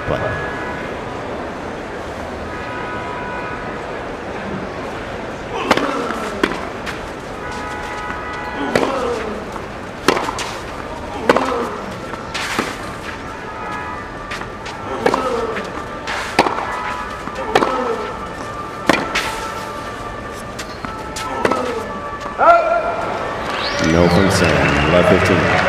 play. No from Sam, left 15.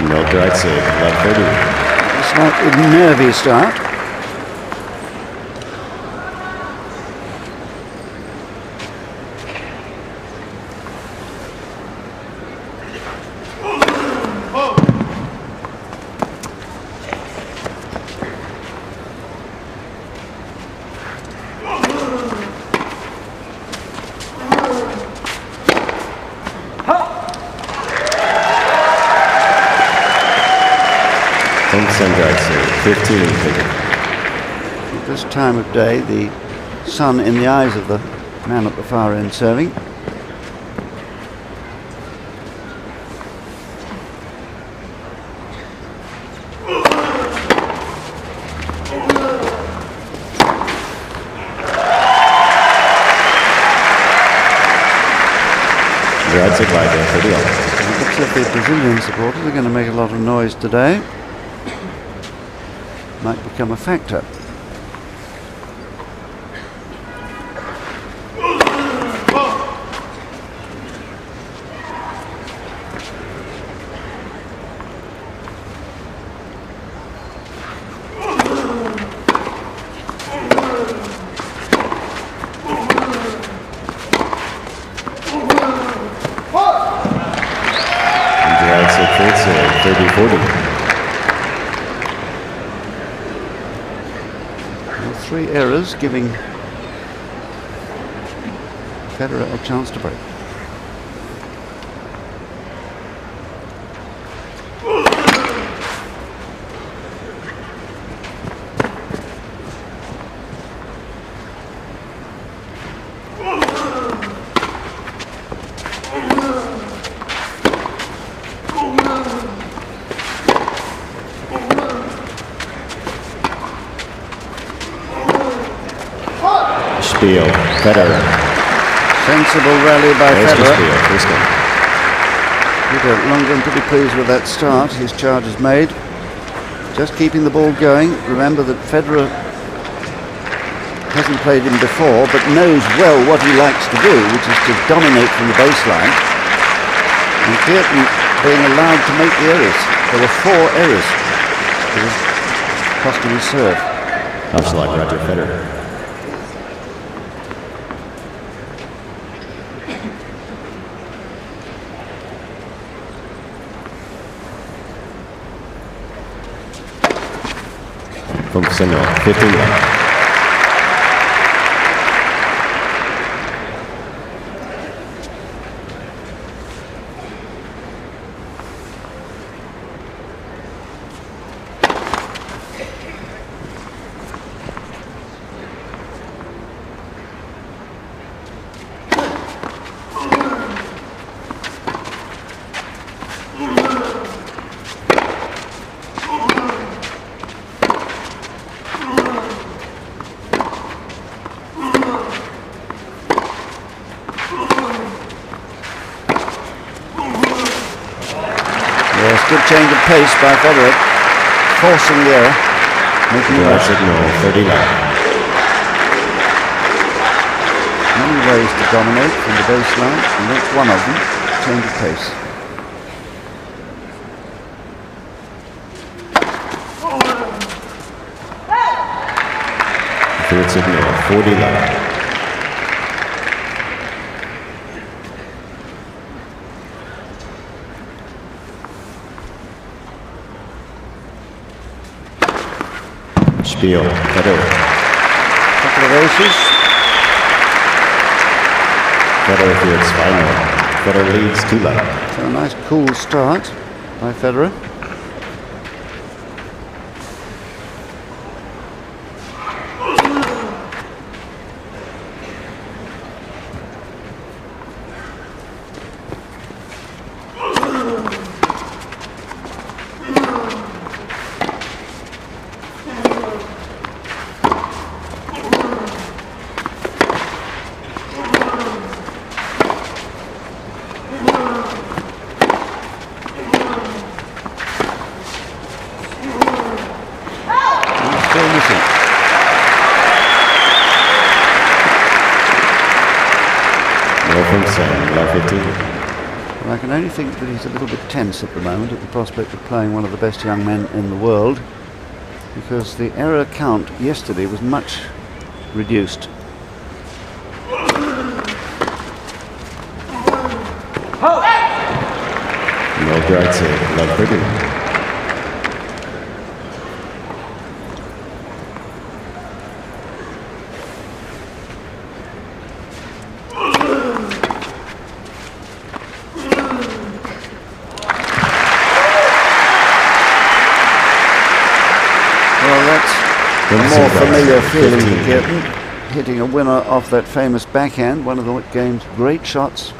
No direct save, left 30. Slightly nervy start. Direct save, 15 figure. At this time of day, the sun in the eyes of the man at the far end serving. Direct save by there, 30 all. It looks like the Brazilian supporters are going to make a lot of noise today. Might become a factor. Direct save, 30-40. 3 errors, giving Federer a chance to break. Spiel, Federer. Sensible rally by Federer. Spiel, Peter Lundgren pretty pleased with that start. His charge is made. Just keeping the ball going. Remember that Federer hasn't played him before, but knows well what he likes to do, which is to dominate from the baseline. And Kuerten being allowed to make the errors. There were 4 errors. It was costing his serve. Much like Roger Federer. From Senor, 15 left. Yes, good change of pace by Federer, forcing the error, making it signal 39. Many ways to dominate from the baseline, and that's one of them, change of pace. Third signal 40 left. Spiel, Federer. Couple of aces. Federer fields final. Federer leads 2-love. So a nice cool start by Federer. Well, I can only think that he's a little bit tense at the moment at the prospect of playing one of the best young men in the world, because the error count yesterday was much reduced. No grazie, love 30. A more familiar feeling to Kuerten, hitting a winner off that famous backhand, one of the game's great shots.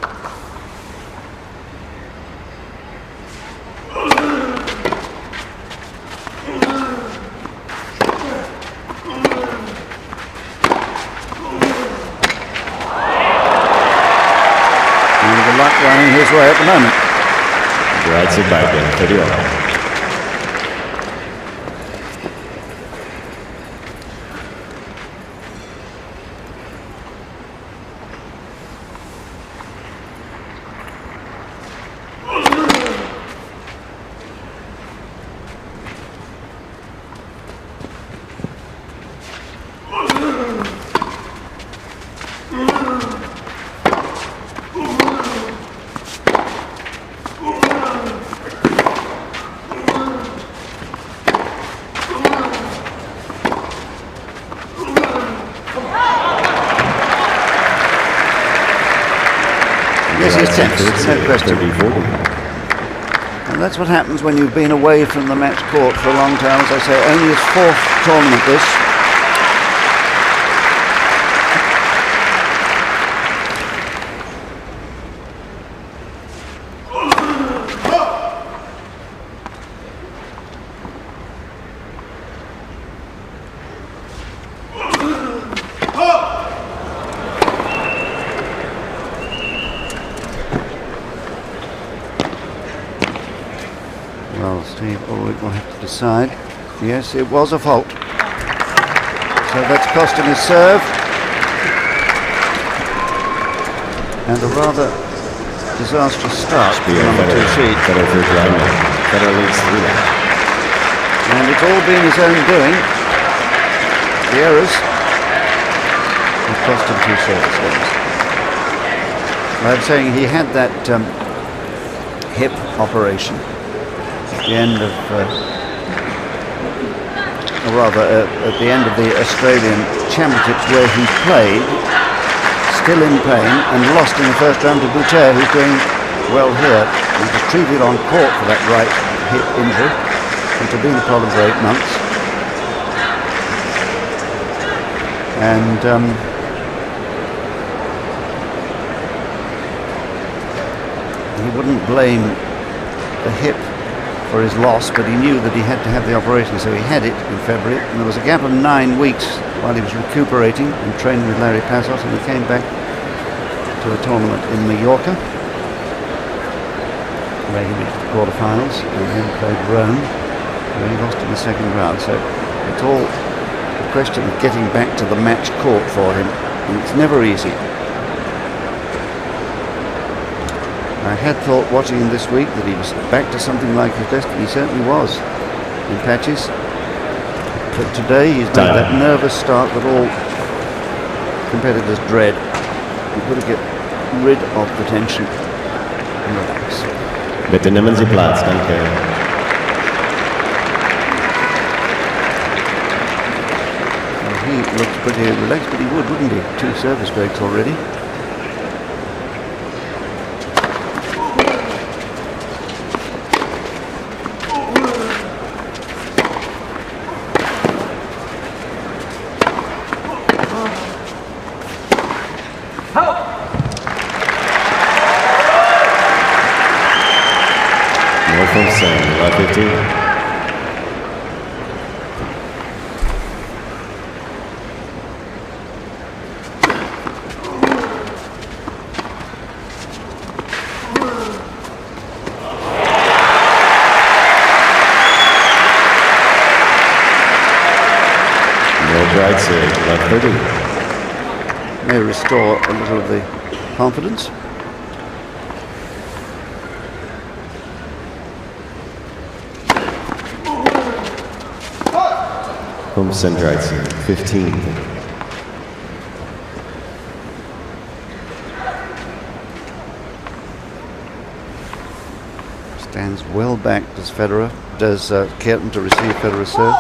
And the luck running his way at the moment. Grazie bye, 30. Yes, he's tense, no question. And that's what happens when you've been away from the match court for a long time. As I say, only his fourth tournament this. Well, Steve Ulrich will have to decide. Yes, it was a fault. So that's cost him his serve. And a rather disastrous start for the number 2 seed. Federer leads 3-love. And it's all been his own doing. The errors have cost him 2 service games. I'm saying he had that hip operation at the end of, or rather at the end of the Australian Championships, where he played, still in pain, and lost in the first round to Boucher, who's doing well here. He was treated on court for that right hip injury, which had been a problem for 8 months. And he wouldn't blame the hip for his loss, but he knew that he had to have the operation, so he had it in February, and there was a gap of 9 weeks while he was recuperating and training with Larry Passos, and he came back to a tournament in Mallorca where he reached the quarterfinals and then played Rome, where he lost in the second round. So it's all a question of getting back to the match court for him, and it's never easy. I had thought, watching him this week, that he was back to something like his best, and he certainly was in patches. But today he's made that nervous start that all competitors dread. You've got to get rid of the tension and relax. Bitte nehmen Sie Platz, danke. Well, he looks pretty relaxed, but he would, wouldn't he? 2 service breaks already. right side, love 30. May restore a little of the confidence. Home center right side, 15. Stands well back, does Federer, does Kuerten to receive Federer's serve.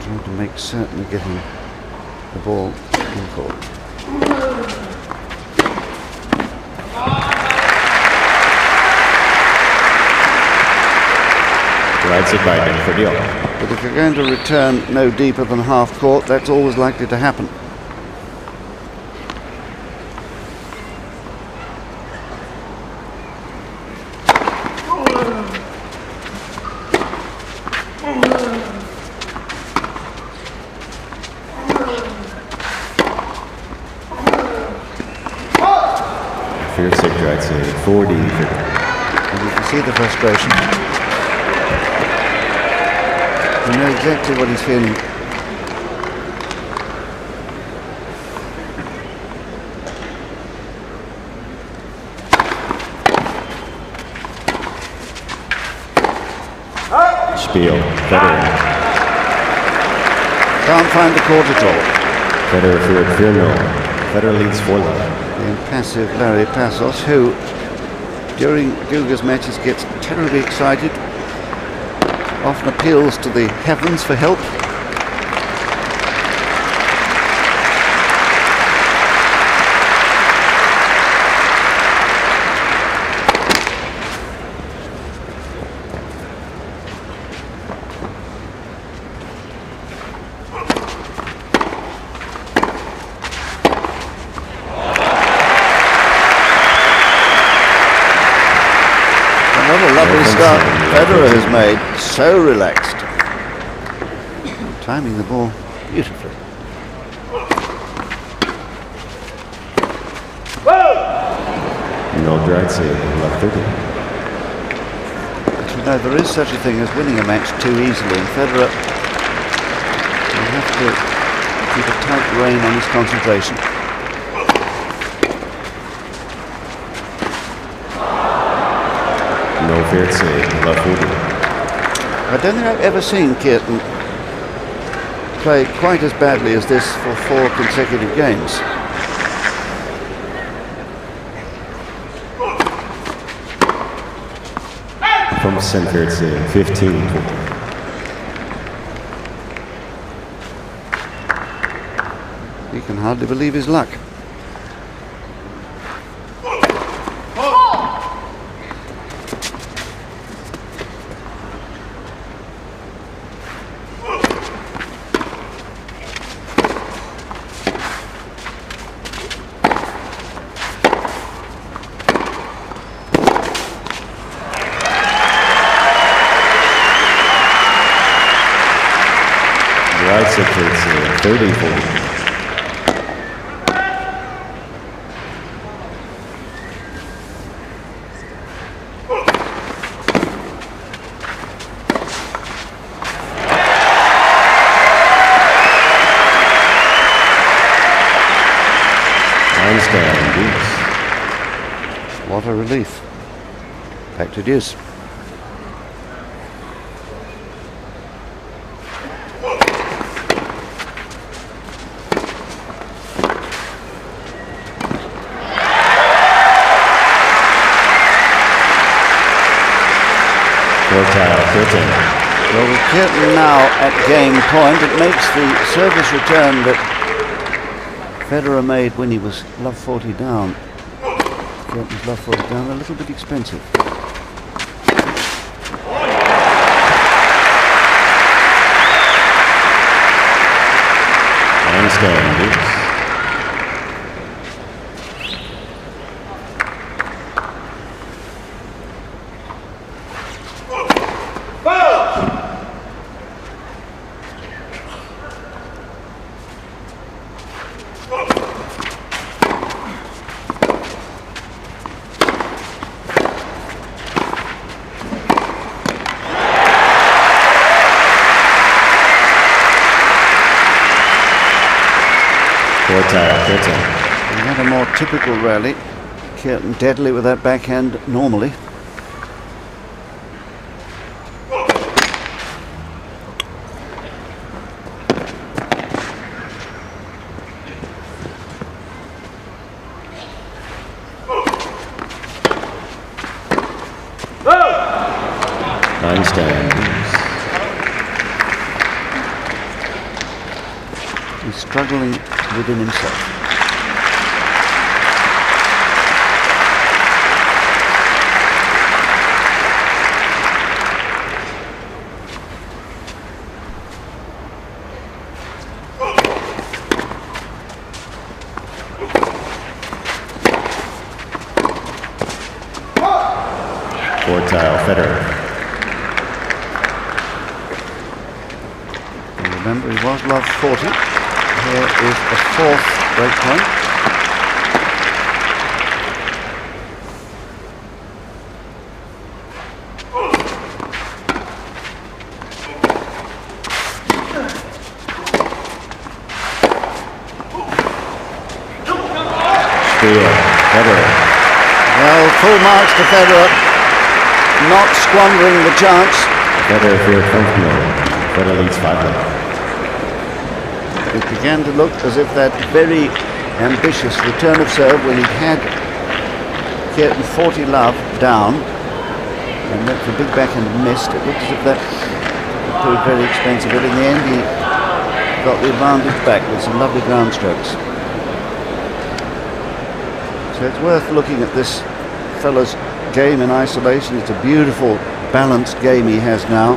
Trying to make certain of getting the ball in court. Right side biting for deal. But if you're going to return no deeper than half court, that's always likely to happen. Fair side right side, 40. And you can see the frustration. You know exactly what he's feeling. Spiel, Federer. Can't find the court at all. Federer for 4-0. Federer leads 4-love. The impassive Larry Passos, who during Guga's matches gets terribly excited, often appeals to the heavens for help. What a lovely start Federer has made, so relaxed. Timing the ball beautifully. No right side, love 30. But you know, there is such a thing as winning a match too easily, and Federer will have to keep a tight rein on his concentration. No fair side, love 40. I don't think I've ever seen Kuerten play quite as badly as this for 4 consecutive games. From center side, 15. He can hardly believe his luck. Right side, 30, 40. What a relief. Back to deuce. Kuerten. Well, with Kuerten now at game point, it makes the service return that Federer made when he was love 40 down. Kuerten's love 40 down a little bit expensive. tile, Kuerten. We had a more typical rally. Kuerten deadly with that backhand normally. Nine stands. He's struggling within himself. Four tile, Federer. Remember, he was love 40. Here is the fourth break point. Steal, Federer. Well, full marks to Federer. Not squandering the chance. Federer feels comfortable. Federer leads 5-0. It began to look as if that very ambitious return of serve, when he had Kuerten 40 love down and went for a big backhand and missed, it looked as if that proved very expensive, but in the end he got the advantage back with some lovely ground strokes. So it's worth looking at this fellow's game in isolation. It's a beautiful, balanced game he has now.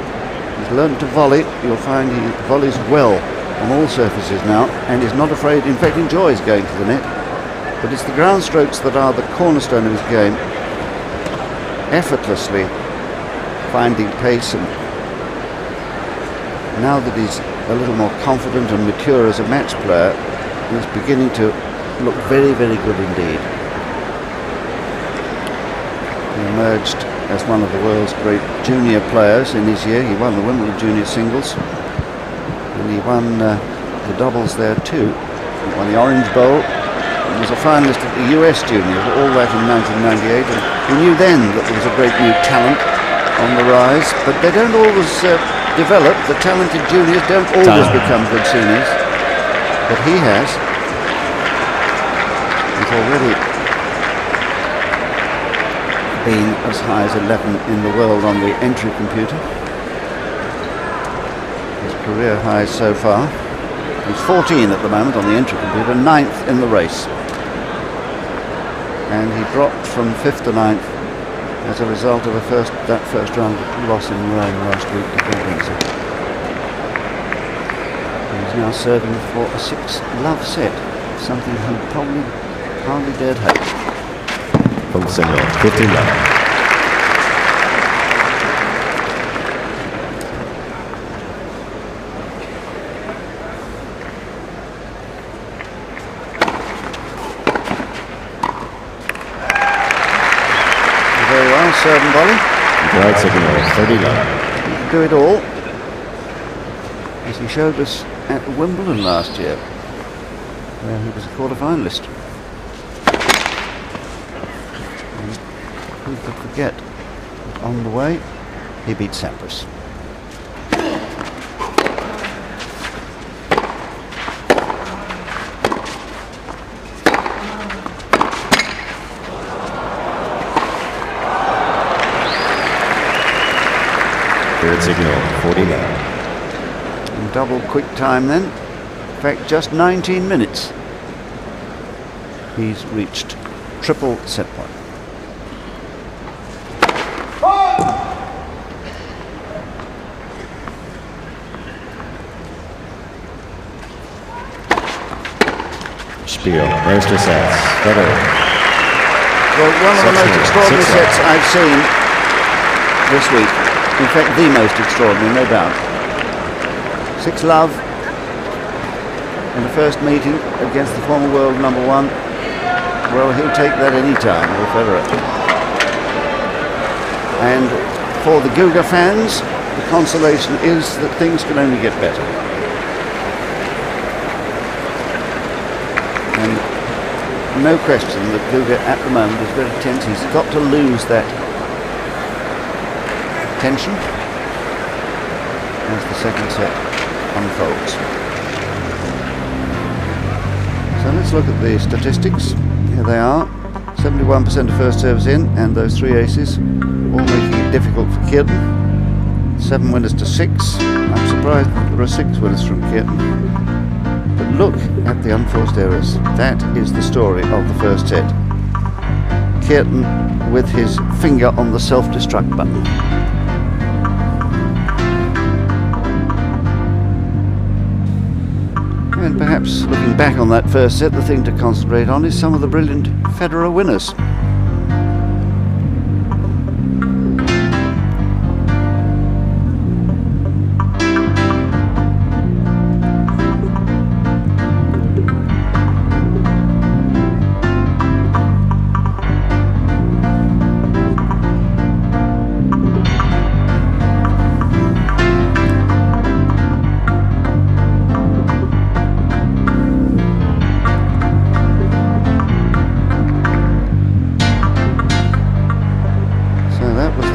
He's learned to volley. You'll find he volleys well on all surfaces now, and is not afraid, in fact enjoys going to the net. But it's the ground strokes that are the cornerstone of his game. Effortlessly finding pace, and now that he's a little more confident and mature as a match player, he's beginning to look very, very good indeed. He emerged as one of the world's great junior players in his year. He won the Wimbledon Junior Singles, and he won the doubles there too. He won the Orange Bowl, and was a finalist at the US Juniors, all that in 1998. And he knew then that there was a great new talent on the rise, but they don't always develop. The talented juniors don't always become good seniors, but he has. He's already been as high as 11 in the world on the entry computer. His career highs so far. He's 14 at the moment on the entry computer, 9th in the race. And he dropped from 5th to 9th as a result of that first round loss in Rome last week to Hamburgo. He's now serving for a 6-love set, something he probably hardly dared hope. From Senor, 15 love. Very well, serve and volley. Right signal, 30 love. He can do it all, as he showed us at Wimbledon last year, where he was a quarter-finalist. Who could forget that on the way he beat Sampras. Third signal, 40 love. In double quick time then, in fact just 19 minutes, he's reached triple set point. Spiel, Master sets, Federer. Well, one of the most extraordinary sets I've seen this week. In fact, the most extraordinary, no doubt. 6-love in the first meeting against the former world number one. Well, he'll take that any time, will Federer. And for the Guga fans, the consolation is that things can only get better. no question that Guga at the moment is very tense. He's got to lose that tension as the second set unfolds. So let's look at the statistics. Here they are. 71% of first serves in, and those 3 aces, all making it difficult for Kuerten. 7 winners to 6. I'm surprised that there are 6 winners from Kuerten. But look at the unforced errors. That is the story of the first set. Kuerten with his finger on the self-destruct button. And perhaps looking back on that first set, the thing to concentrate on is some of the brilliant Federer winners.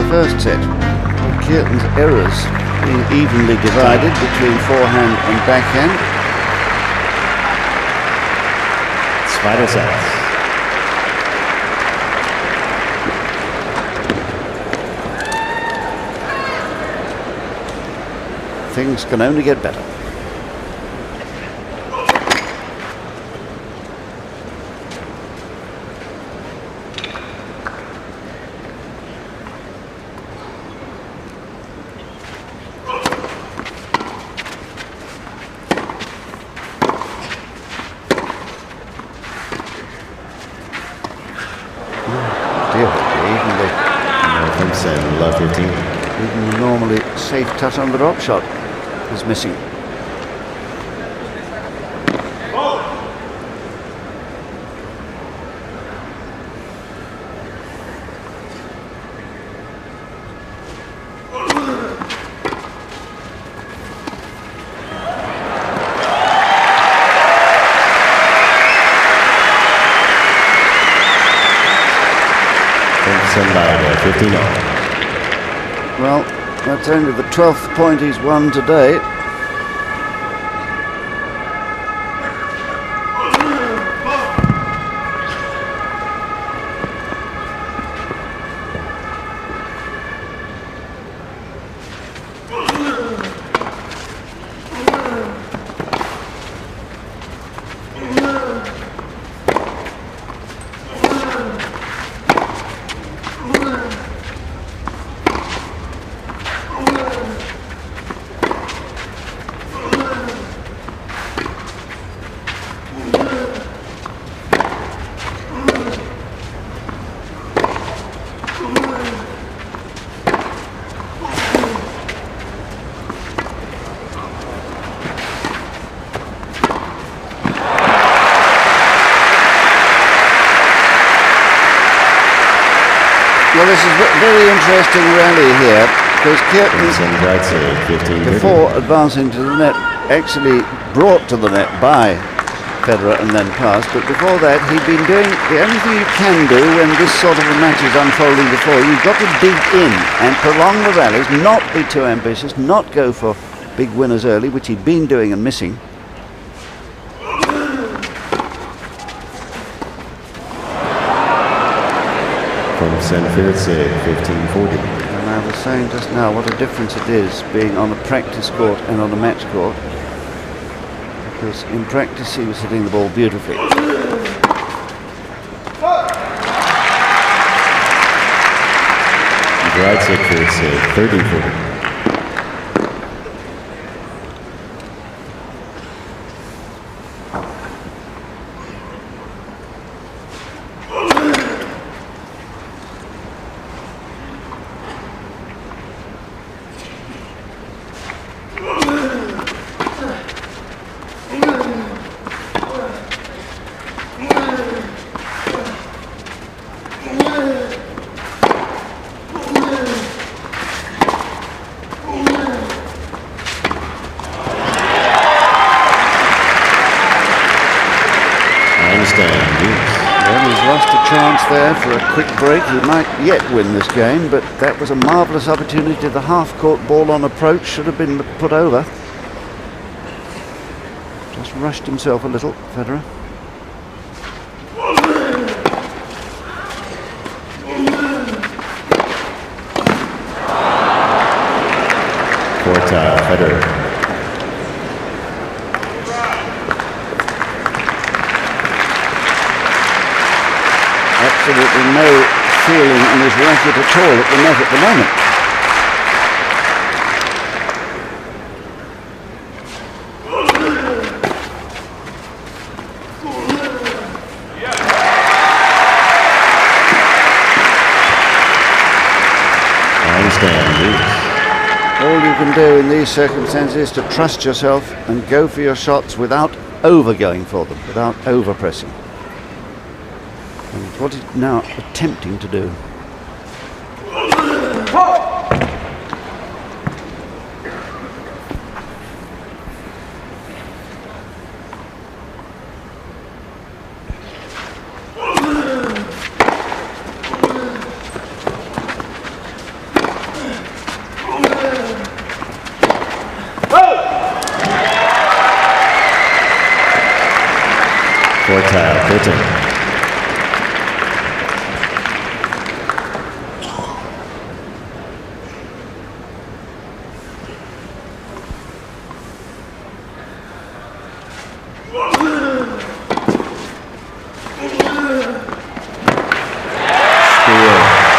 First set, Kuerten's errors being evenly divided between forehand and backhand. Zweiter Satz. Things can only get better. Love 15. Even the normally safe touch on the drop shot is missing. By 15 all. Well, that's only the 12th point he's won today. Well, this is a very interesting rally here, because Kuerten, before advancing to the net, actually brought to the net by Federer and then passed, but before that he'd been doing the only thing you can do when this sort of a match is unfolding before. You've got to dig in and prolong the rallies, not be too ambitious, not go for big winners early, which he'd been doing and missing. From Sanford, 1540. And I was saying just now what a difference it is being on a practice court and on a match court, because in practice he was hitting the ball beautifully. Right set for 1340. I understand. Yes. lost a chance there for a quick break. He might yet win this game, but that was a marvellous opportunity. The half-court ball on approach should have been put over. Just rushed himself a little, Federer. Federer. Absolutely no feeling in his racket at all at the net at the moment. I understand. All you can do in these circumstances is to trust yourself and go for your shots without over-going for them, without over-pressing. And what he's now attempting to do.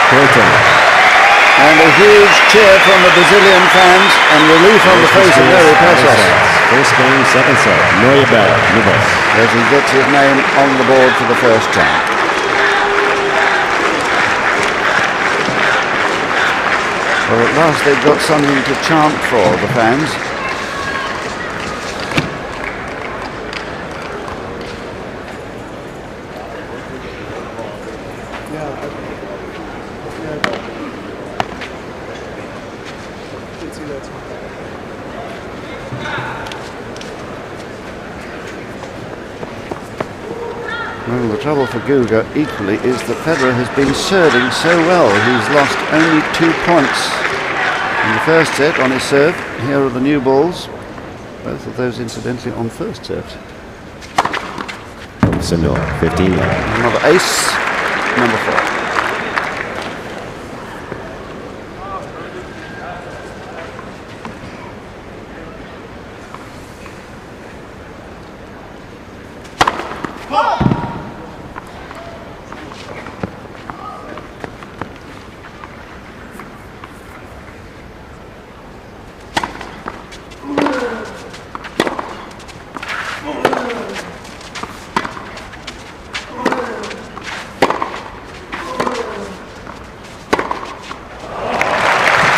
Kuerten. And a huge cheer from the Brazilian fans and relief on the face of Larry Passos. First game, second set. As he gets his name on the board for the first time. Well, at last they've got something to chant for, the fans. Well, the trouble for Guga equally is that Federer has been serving so well. He's lost only 2 points in the first set on his serve. Here are the new balls. Both of those incidentally on first serves. Sindor, 15. Another ace, number 4.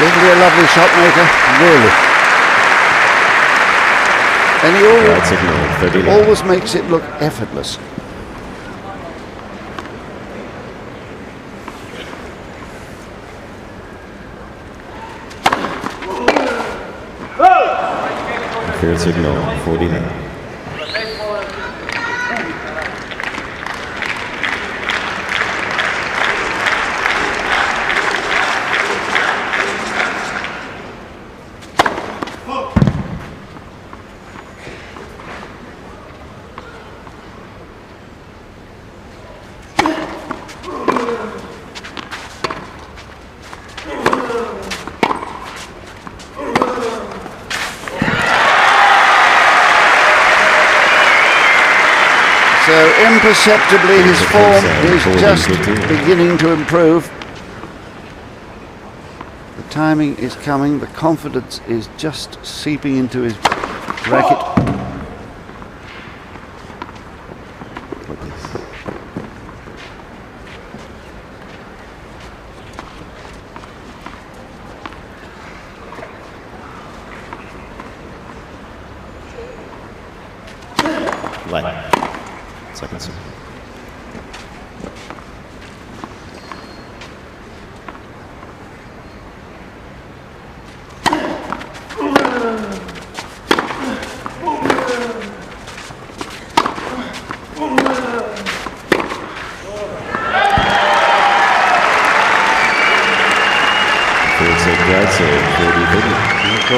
Isn't he a lovely shot maker? Really. And he always makes it look effortless. Fair signal, 49. So imperceptibly his form is just beginning to improve. The timing is coming, the confidence is just seeping into his racket. Second set.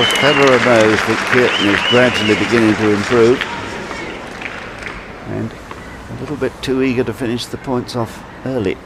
course, Federer knows that Kuerten is gradually beginning to improve, and a little bit too eager to finish the points off early.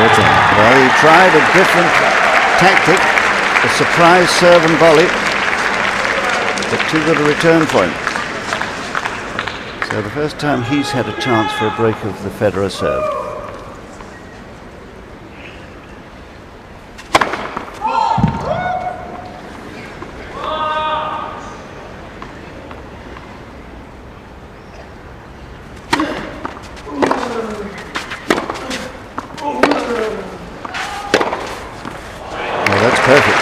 Well, he tried a different tactic, a surprise serve and volley, but too good a return for him. So the first time he's had a chance for a break of the Federer serve. Perfect.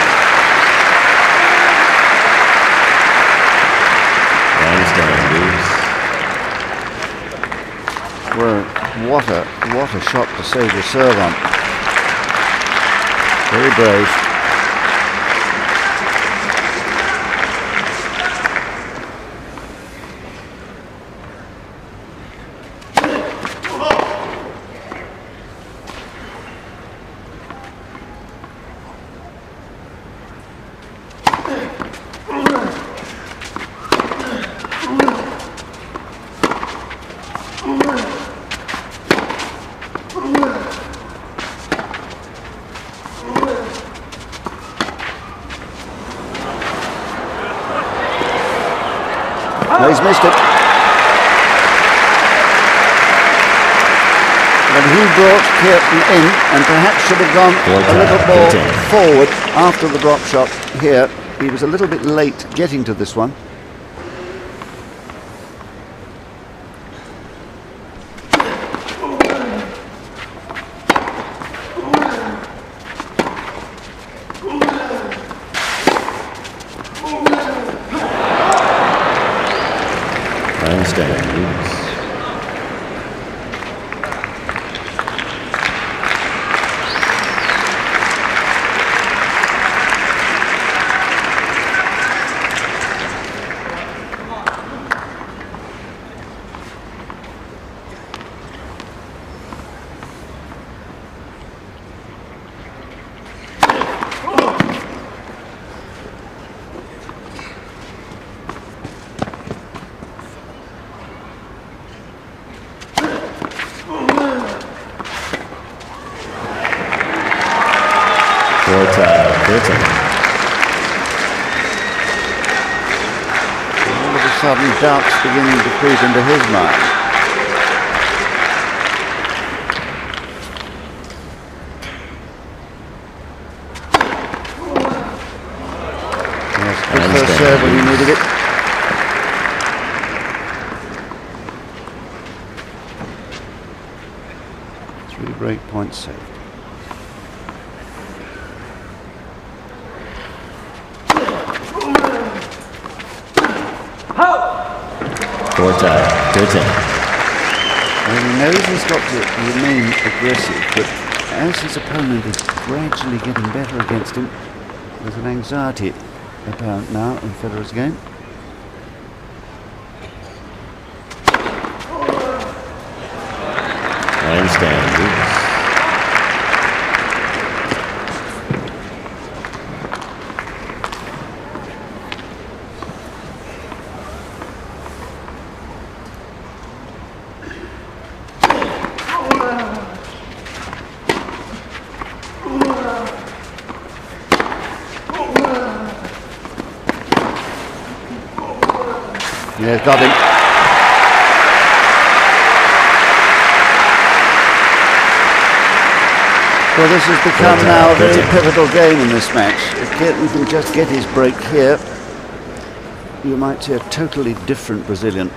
Well, what a shot to save the serve on. Very brave. No, he's missed it. But he brought Kuerten in and perhaps should have gone a little more forward after the drop shot here. He was a little bit late getting to this one. All of a sudden, doubts beginning to creep into his mind. Yes, good first serve when he needed it. Three break points saved. Kuerten. Well, he knows he's got to remain aggressive, but as his opponent is gradually getting better against him, there's an anxiety apparent now in Federer's game. Yeah, got him. Well, this has become now a very pivotal game in this match. If Kuerten can just get his break here, you might see a totally different Brazilian.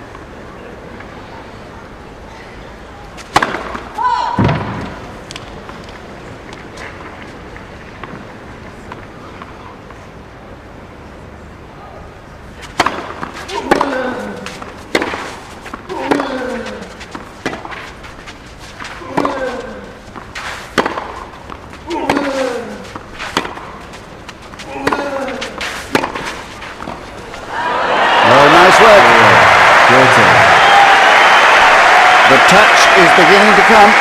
The touch is beginning to come.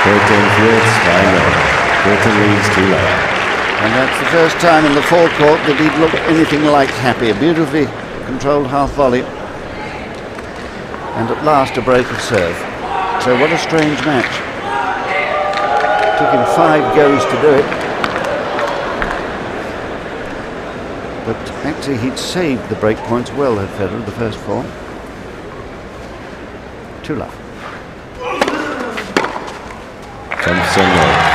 Kuerten führt 2-0. Kuerten leads 2-0. And that's the first time in the forecourt that he'd looked anything like happy. A beautifully controlled half volley. And at last a break of serve. So what a strange match. Took him 5 goes to do it. But actually he'd saved the break points well, had Federer, the first 4. 2-love. Thompson,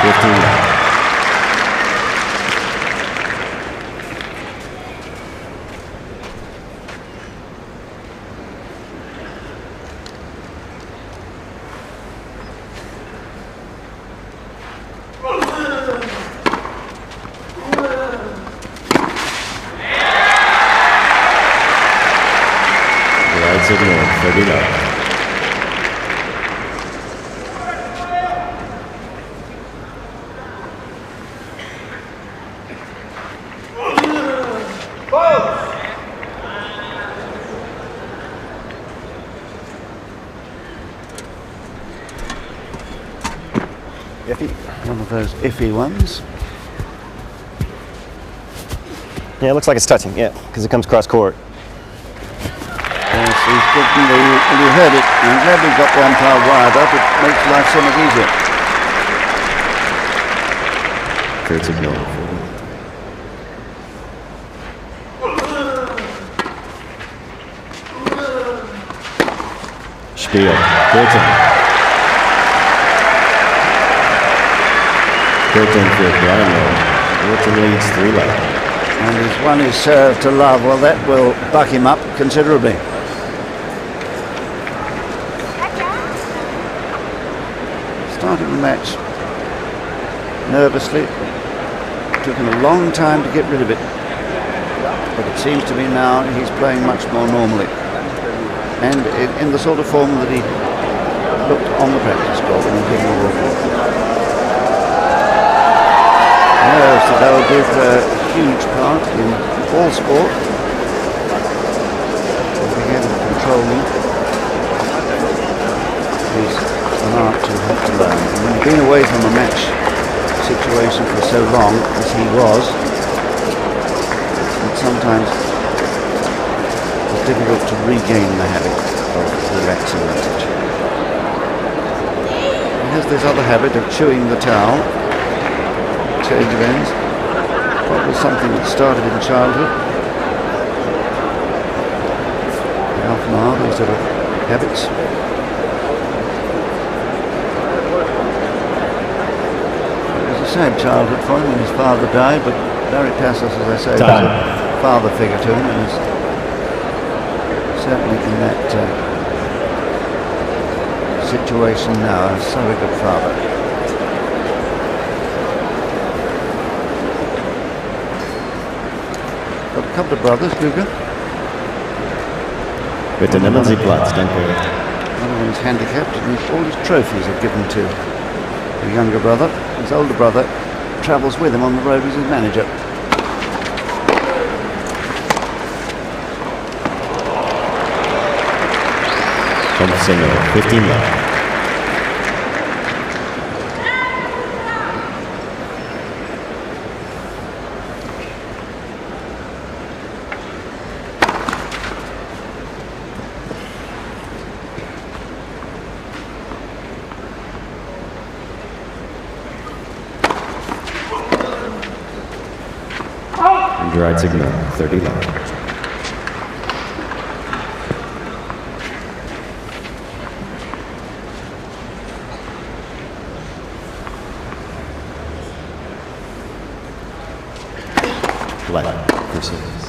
15-love. Signal, 30-love. Iffy. One of those iffy ones. Yeah, it looks like it's touching, yeah, because it comes cross court. Yes, when you heard it, I'm glad we got the umpire wired up. It makes life so much easier. Third signal. Spiel. Kuerten. Kuerten führt 3-0. Kuerten leads 3-love. And he's won his serve to love. Well, that will buck him up considerably. Started the match nervously. Took him a long time to get rid of it. But it seems to me now he's playing much more normally. And in the sort of form that he looked on the practice court when he did the world. Nerves, that will give a huge part in all sport. Being able to control them is an art you have to learn. And when you've been away from a match situation for so long as he was, it's sometimes it's difficult to regain the habit of relaxing a touch. He has this other habit of chewing the towel, change of ends, probably something that started in childhood. Half an hour, these sort of habits. Sad childhood for him when his father died, but Larry Tassos, as I say, was a father figure to him, and is certainly in that situation now a surrogate father. Got a couple of brothers, Luca. Bitte nehmen Sie Platz, danke. One of them is handicapped, and all his trophies are given to the younger brother. His older brother travels with him on the road as his manager. Thompson, 15-love. Right signal, 30-love. Black for service.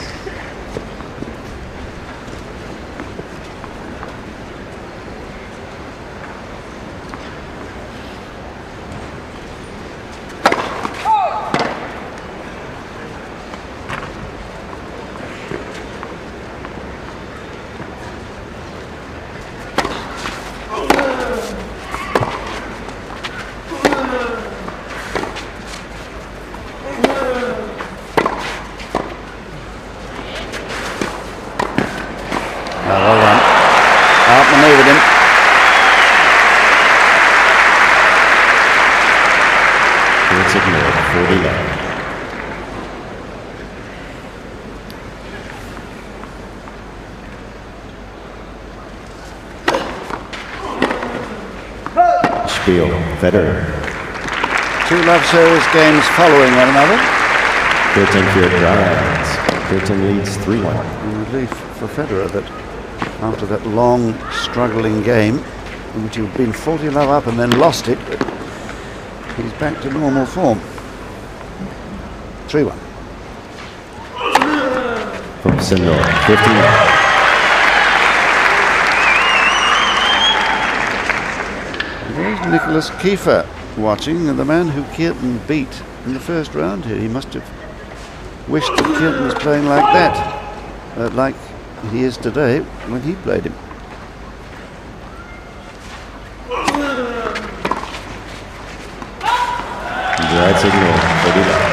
Well done. Outmaneuvered him. It's ignored, 40 love. Spiel, Federer. 2 love service games following one another. Kuerten for drives. Kuerten leads 3-1. And relief for Federer that after that long struggling game in which he'd been 40 love up and then lost it, he's back to normal form. 3-1. From Senor, 15. There's Nicholas Kiefer watching, and the man who Kuerten beat in the first round here. He must have wished that Kuerten was playing like that, like he is today when he played him. Right signal, 40 love.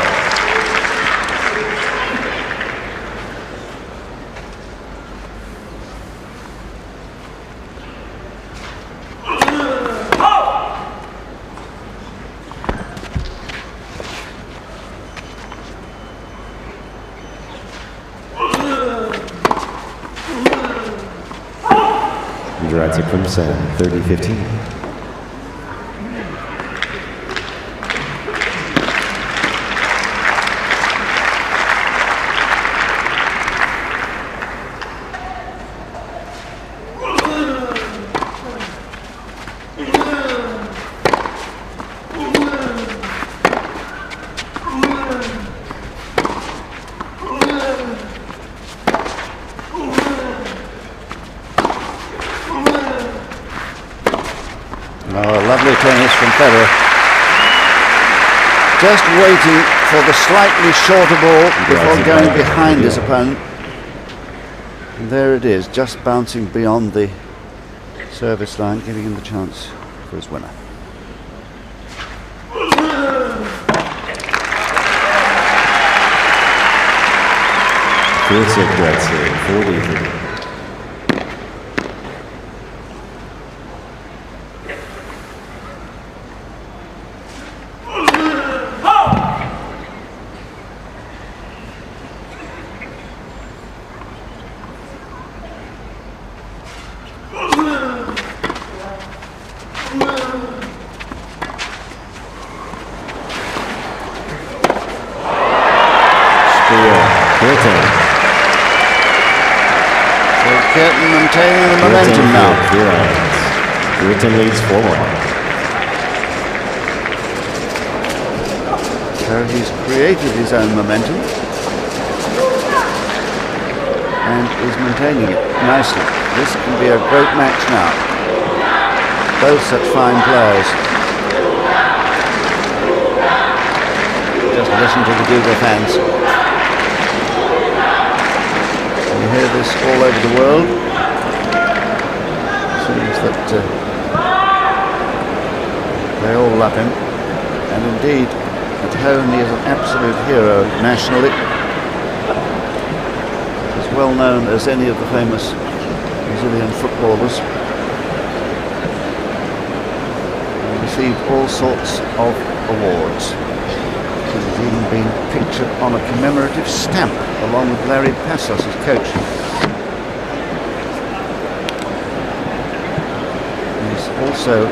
Right from 7, 30-15. Lovely tennis from Federer. Just waiting for the slightly shorter ball before going behind his opponent. And there it is, just bouncing beyond the service line, giving him the chance for his winner. Good 40-30. Kuerten maintaining the momentum now. Kuerten leads 4-1. So he's created his own momentum and is maintaining it nicely. This can be a great match now. Both such fine players. Just listen to the Google fans. You hear this all over the world. Seems that they all love him, and indeed at home he is an absolute hero nationally, as well known as any of the famous Brazilian footballers, and received all sorts of awards. He's even been pictured on a commemorative stamp along with Larry Passos, his coach. He's also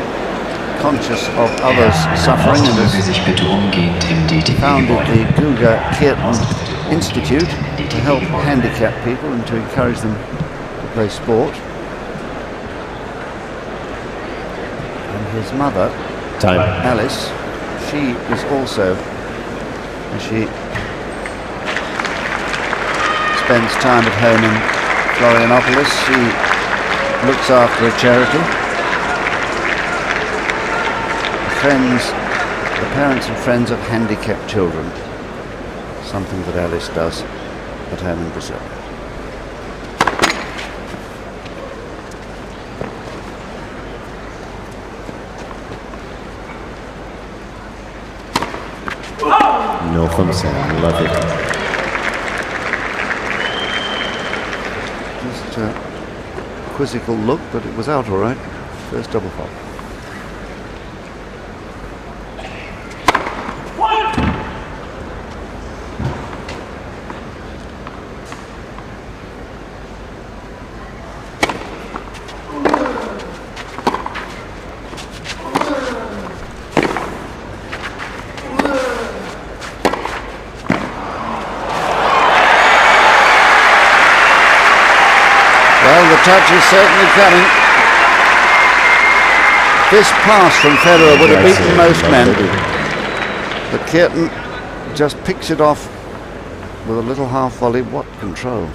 conscious of others suffering and has founded the Kuerten Institute to help handicapped people and to encourage them to play sport. And his mother, Alice, she is also, as she spends time at home in Florianopolis. She looks after a charity. The parents and friends of handicapped children. Something that Alice does at home in Brazil. No from Sam. Love it. Just a quizzical look, but it was out all right. First double fault. Well, the touch is certainly coming. This pass from Federer would have beaten most men. But Kuerten just picks it off with a little half volley. What control.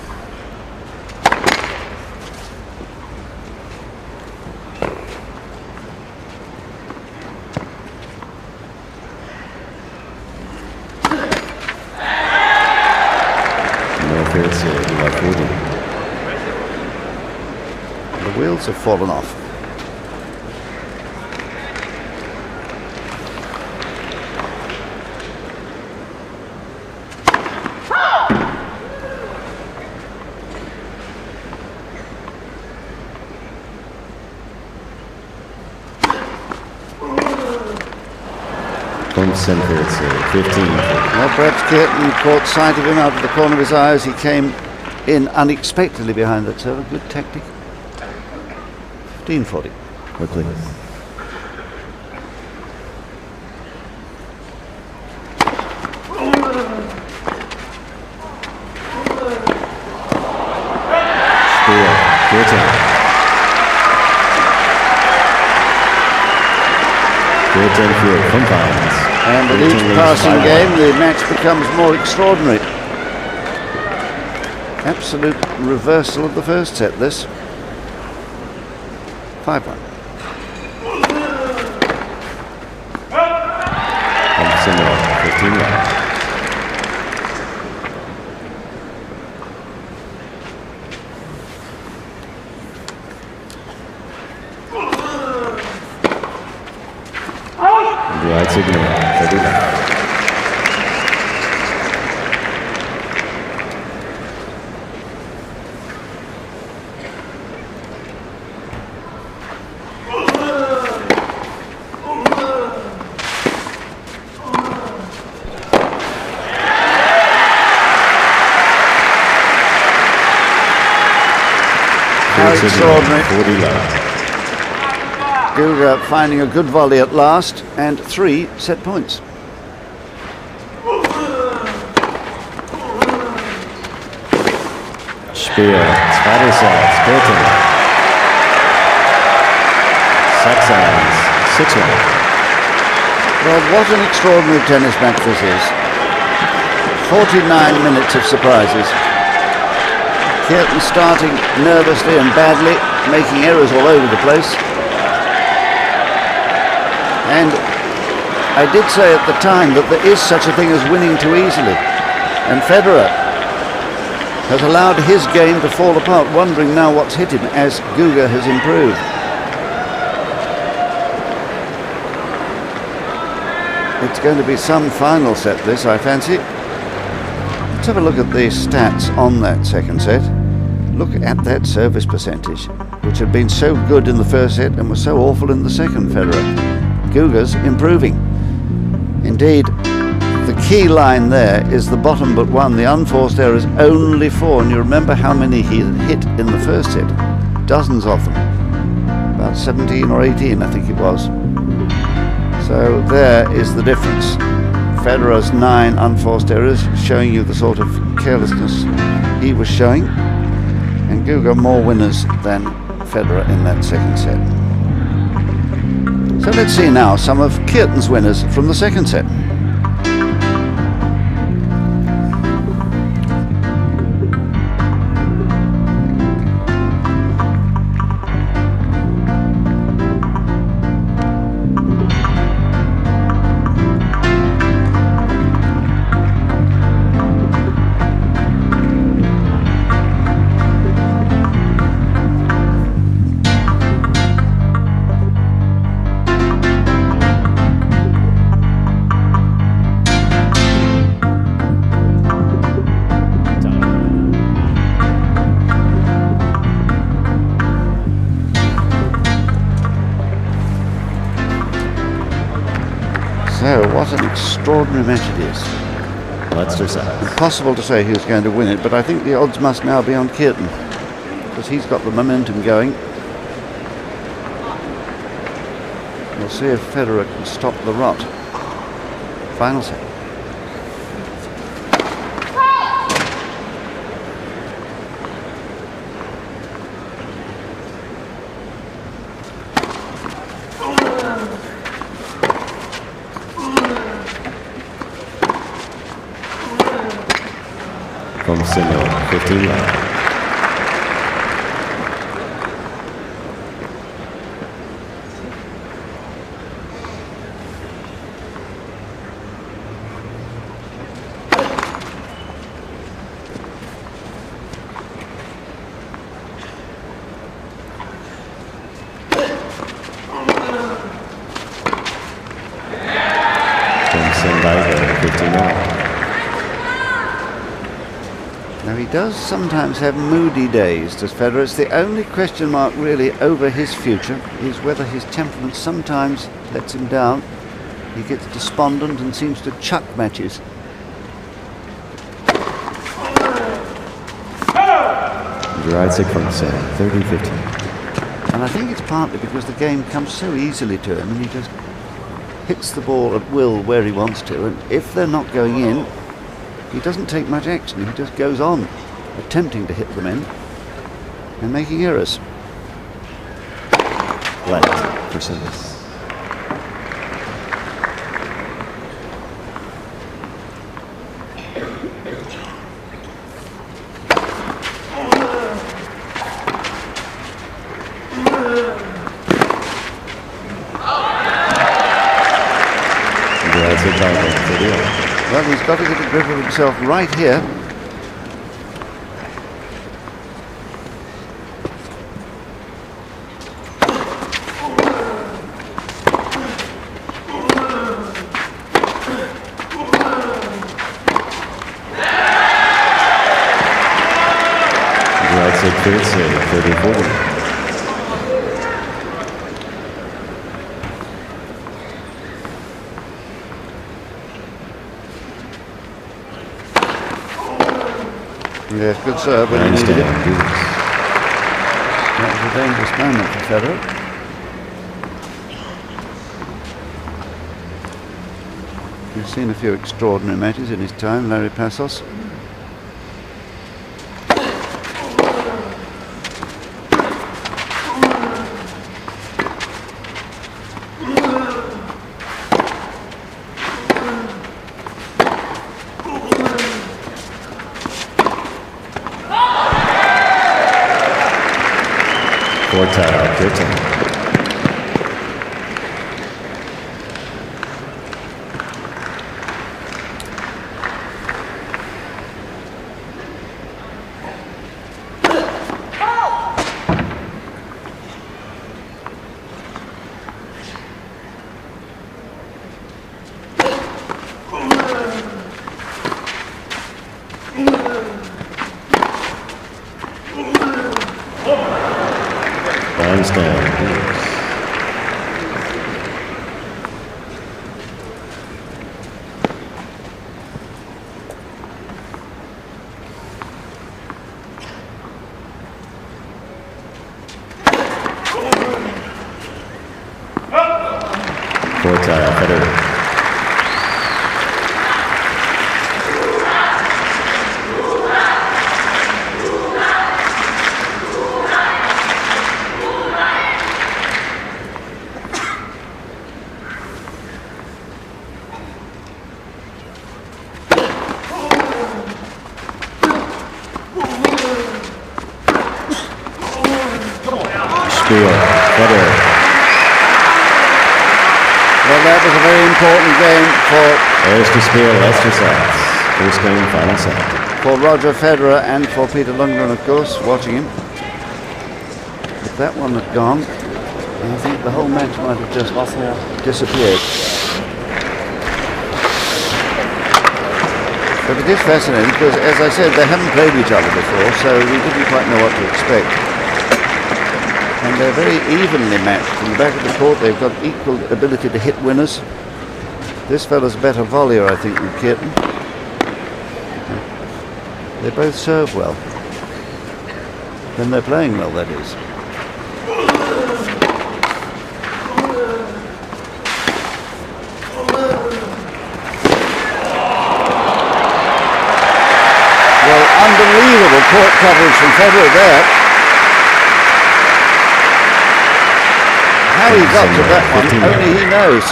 No fair save. Love 40. The wheels have fallen off. From center, it's 15. Well, perhaps Kuerten caught sight of him out of the corner of his eye as he came in unexpectedly behind that serve. Good tactic. 15-40. Quickly. Spear. Kuerten. Kuerten for confines. And with each passing game, the match becomes more extraordinary. Absolute reversal of the first set, this. 5-1. Similar, 15-1. Right signal, 30-1. How extraordinary. Guga finding a good volley at last, and 3 set points. Spear, zweiter Satz, Kuerten. 6-1. Well, what an extraordinary tennis match this is. 49 minutes of surprises. Kuerten starting nervously and badly, making errors all over the place. And I did say at the time that there is such a thing as winning too easily. And Federer has allowed his game to fall apart, wondering now what's hit him as Guga has improved. It's going to be some final set, this, I fancy. Let's have a look at the stats on that second set. Look at that service percentage, which had been so good in the first set and was so awful in the second, Federer. Guga's improving. Indeed, the key line there is the bottom but one. The unforced errors only 4, and you remember how many he hit in the first set. Dozens of them. About 17 or 18, I think it was. So there is the difference. Federer's 9 unforced errors, showing you the sort of carelessness he was showing. And Guga more winners than Federer in that second set. So let's see now some of Kuerten's winners from the second set. What an extraordinary match it is. Leicester sets. Impossible to say who's going to win it, but I think the odds must now be on Kuerten, because he's got the momentum going. We'll see if Federer can stop the rot. Final set. From Single, 15 left. From Single, 15 left. Now he does sometimes have moody days, does Federer. It's the only question mark really over his future is whether his temperament sometimes lets him down. He gets despondent and seems to chuck matches. Right 6 from 7, 30-15. And I think it's partly because the game comes so easily to him and he just hits the ball at will where he wants to, and if they're not going in, he doesn't take much action. He just goes on attempting to hit them in and making errors. Left for service. Well, he's got to get a grip of himself right here. Right 6, 30-40. Yes, good serve when he needed it. That was a dangerous moment for Federer. We've seen a few extraordinary matches in his time, Larry Passos. Kuerten. Federer. Federer. Well, that was a very important game for... There's to Spear, Leicester sets. First game, final set. For Roger Federer and for Peter Lundgren, of course, watching him. If that one had gone, I think the whole match might have just disappeared. But it is fascinating because, as I said, they haven't played each other before, so we didn't quite know what to expect. And they're very evenly matched. From the back of the court, they've got equal ability to hit winners. This fella's a better volleyer, I think, than Kuerten. They both serve well. When they're playing well, that is. Well, unbelievable court coverage from Federer there. How he got to that one, only he knows.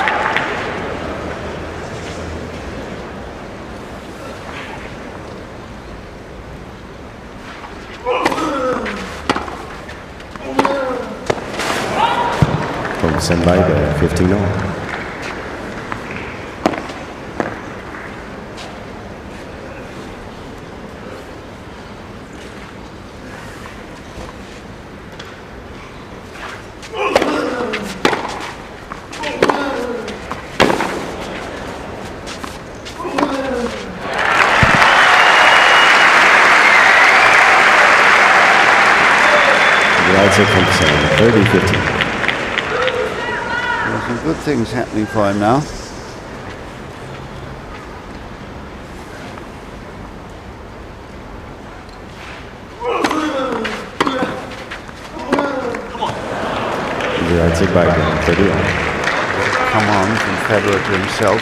Send by 15 all. Rides it from 30-15. Some good things happening for him now. He rides it by 30 all. Come on from Federer to himself.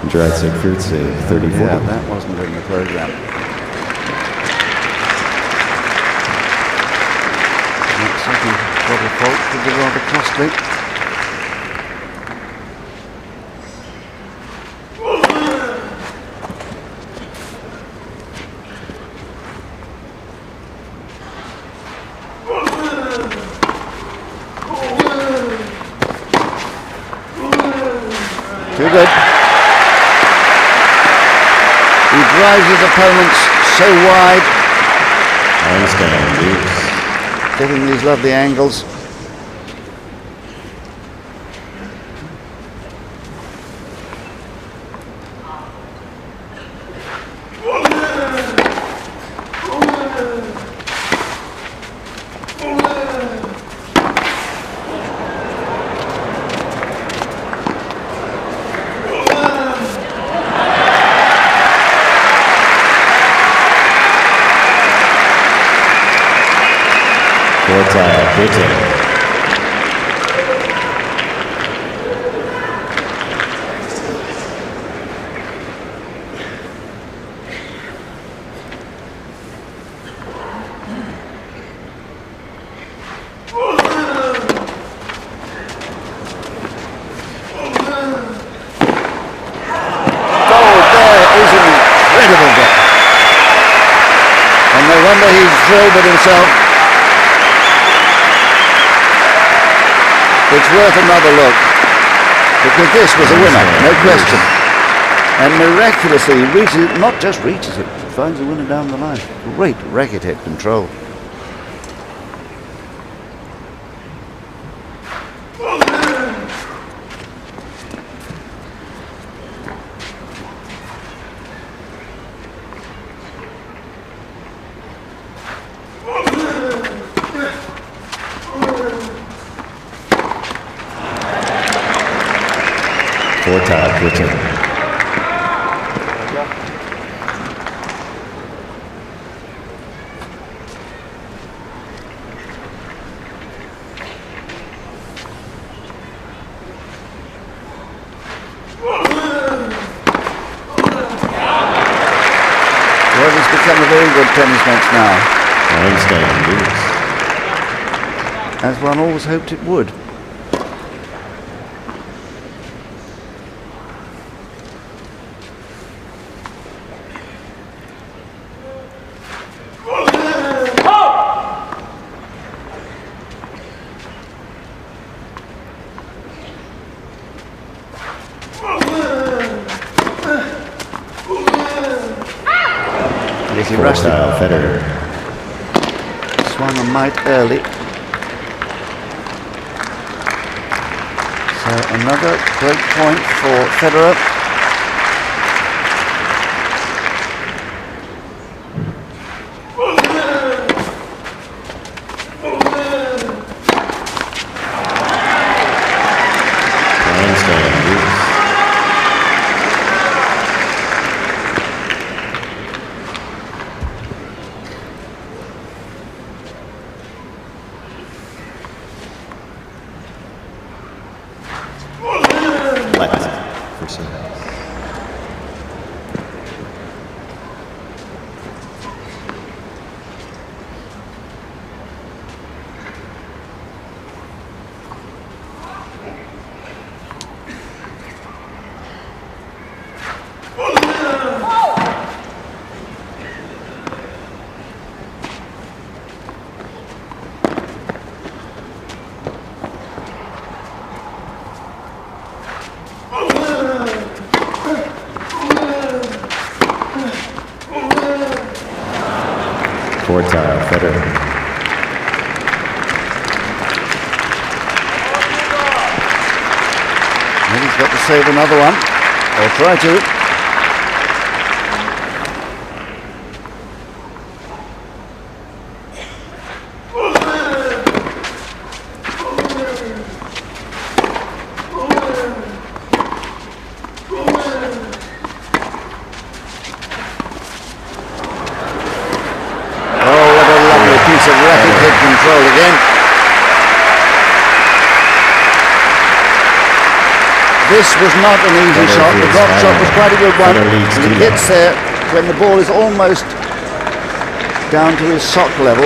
Drives it for 34. Yeah, that wasn't in the program. That second double fault could be rather costly. Too good. He drives his opponents so wide. Getting these lovely angles. Kuerten. And no wonder he's thrilled with himself. It's worth another look, because this was a winner, no question. And miraculously he reaches it, not just reaches it, finds a winner down the line. Great racket head control. Kuerten. Well, it's become a very good tennis match now. As one always hoped it would. He rushed Federer. Swung a mite early. So another great point for Federer. Four tile, Federer. And he's got to save another one, or try to. Piece of rapid head control again. This was not an easy shot. The drop shot was quite a good one. And he gets there when the ball is almost down to his sock level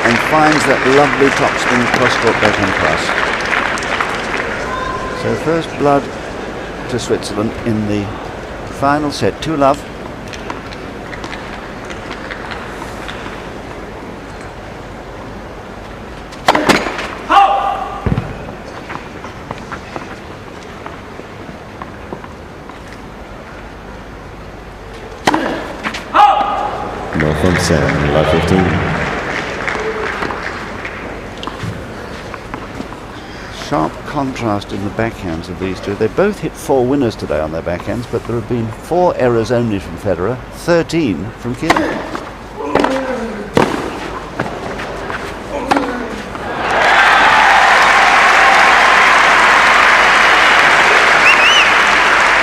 and finds that lovely topspin cross-court backhand pass. So first blood to Switzerland in the final set. 2-love. No from 7, love 15. Sharp contrast in the backhands of these two. They both hit 4 winners today on their backhands, but there have been 4 errors only from Federer, 13 from Kuerten.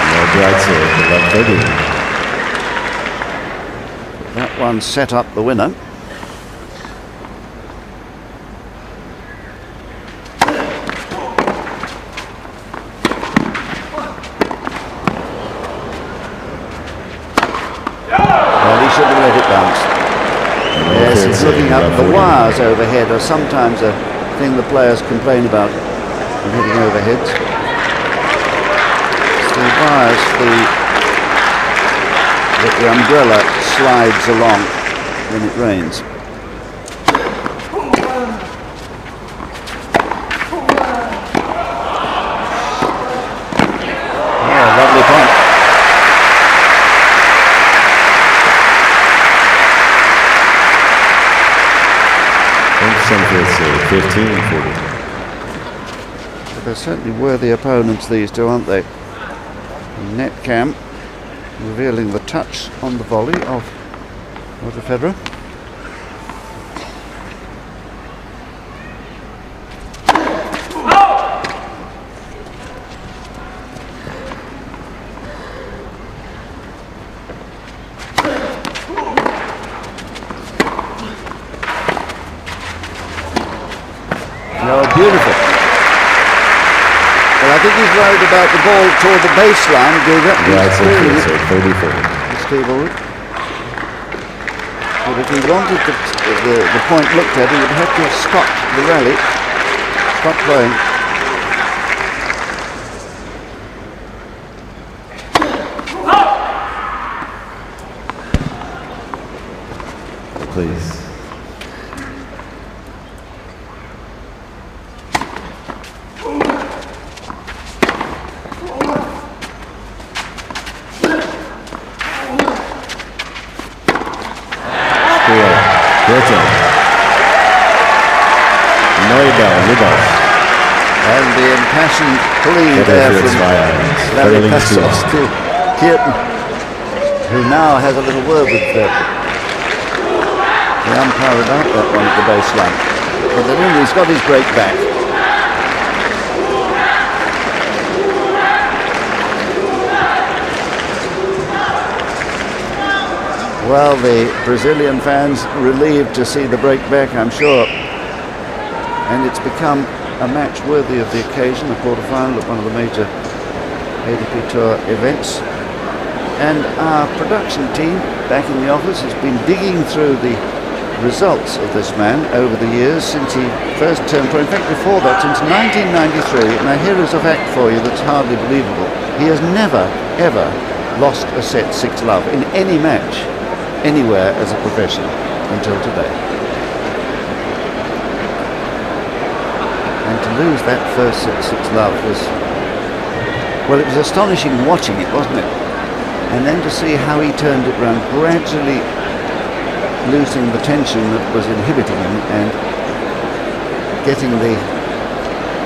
No drive serve, love 30. That one set up the winner. Well, he should have let it bounce. Yes, he's looking up. The wires overhead are sometimes a thing the players complain about when hitting overheads. It's the wires, the umbrella slides along when it rains. Oh, lovely point. Some 15-40. They're certainly worthy opponents, these two, aren't they? Net cam revealing the touch on the volley of Roger Federer. Oh, beautiful. Well, I think he's worried about the ball toward the baseline. But if he wanted the point looked at, he would have to have stopped the rally, stopped playing. Please. Kuerten. Neubau. And the impassioned plea there from Larry Passos to Kuerten, who now has a little word with the umpire about that one at the baseline. But then he's got his break back. Well, the Brazilian fans relieved to see the break back, I'm sure. And it's become a match worthy of the occasion, the quarter-final of one of the major ATP Tour events. And our production team back in the office has been digging through the results of this man over the years since he first turned pro. In fact, before that, since 1993, and here is a fact for you that's hardly believable. He has never, ever lost a set 6-love in any match, anywhere as a professional until today. And to lose that first set 6-love was, well, it was astonishing watching it, wasn't it? And then to see how he turned it round, gradually losing the tension that was inhibiting him and getting the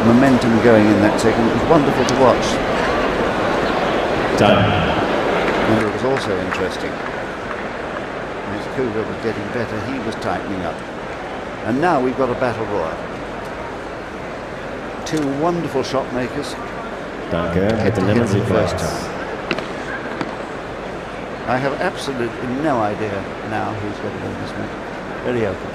momentum going in that second. It was wonderful to watch. Time. And it was also interesting. As Cougar was getting better, he was tightening up. And now we've got a battle royal. Two wonderful shot makers. Danke, hätte nehmen Sie First Platz. time. I have absolutely no idea now who's going to win this match. Very open.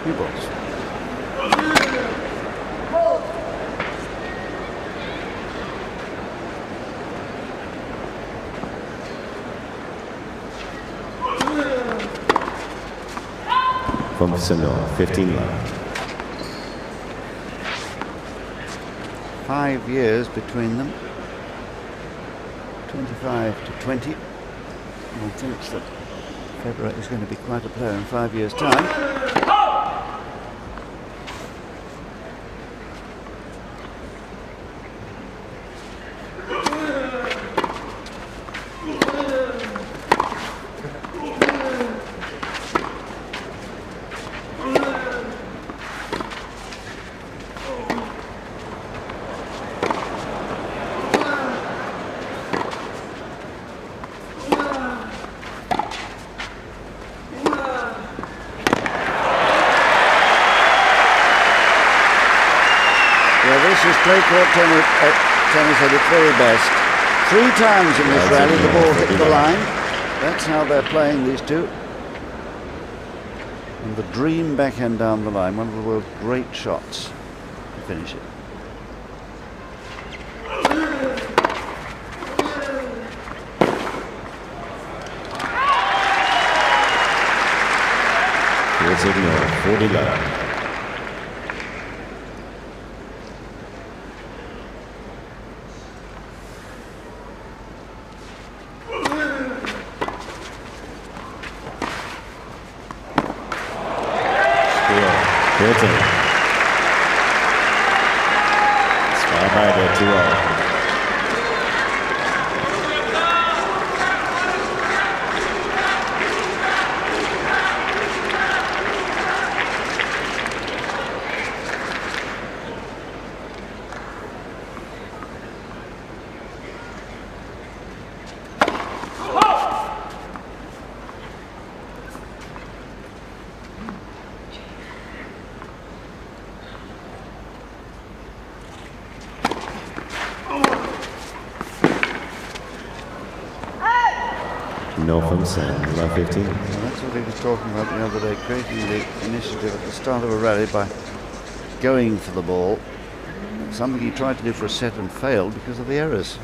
New balls. From Senor, 15 love. 5 years between them, 25 to 20. One thinks that Federer is going to be quite a player in 5 years' time. This is clay court tennis at its very best. 3 times in this rally the ball hit the line. That's how they're playing, these two. And the dream backhand down the line, one of the world's great shots to finish it. Here's Ignore, 40 love. Kuerten. Zwei beide, 2-0. No from Sam, love 15. Well, that's what he was talking about the other day, creating the initiative at the start of a rally by going for the ball. Something he tried to do for a set and failed because of the errors.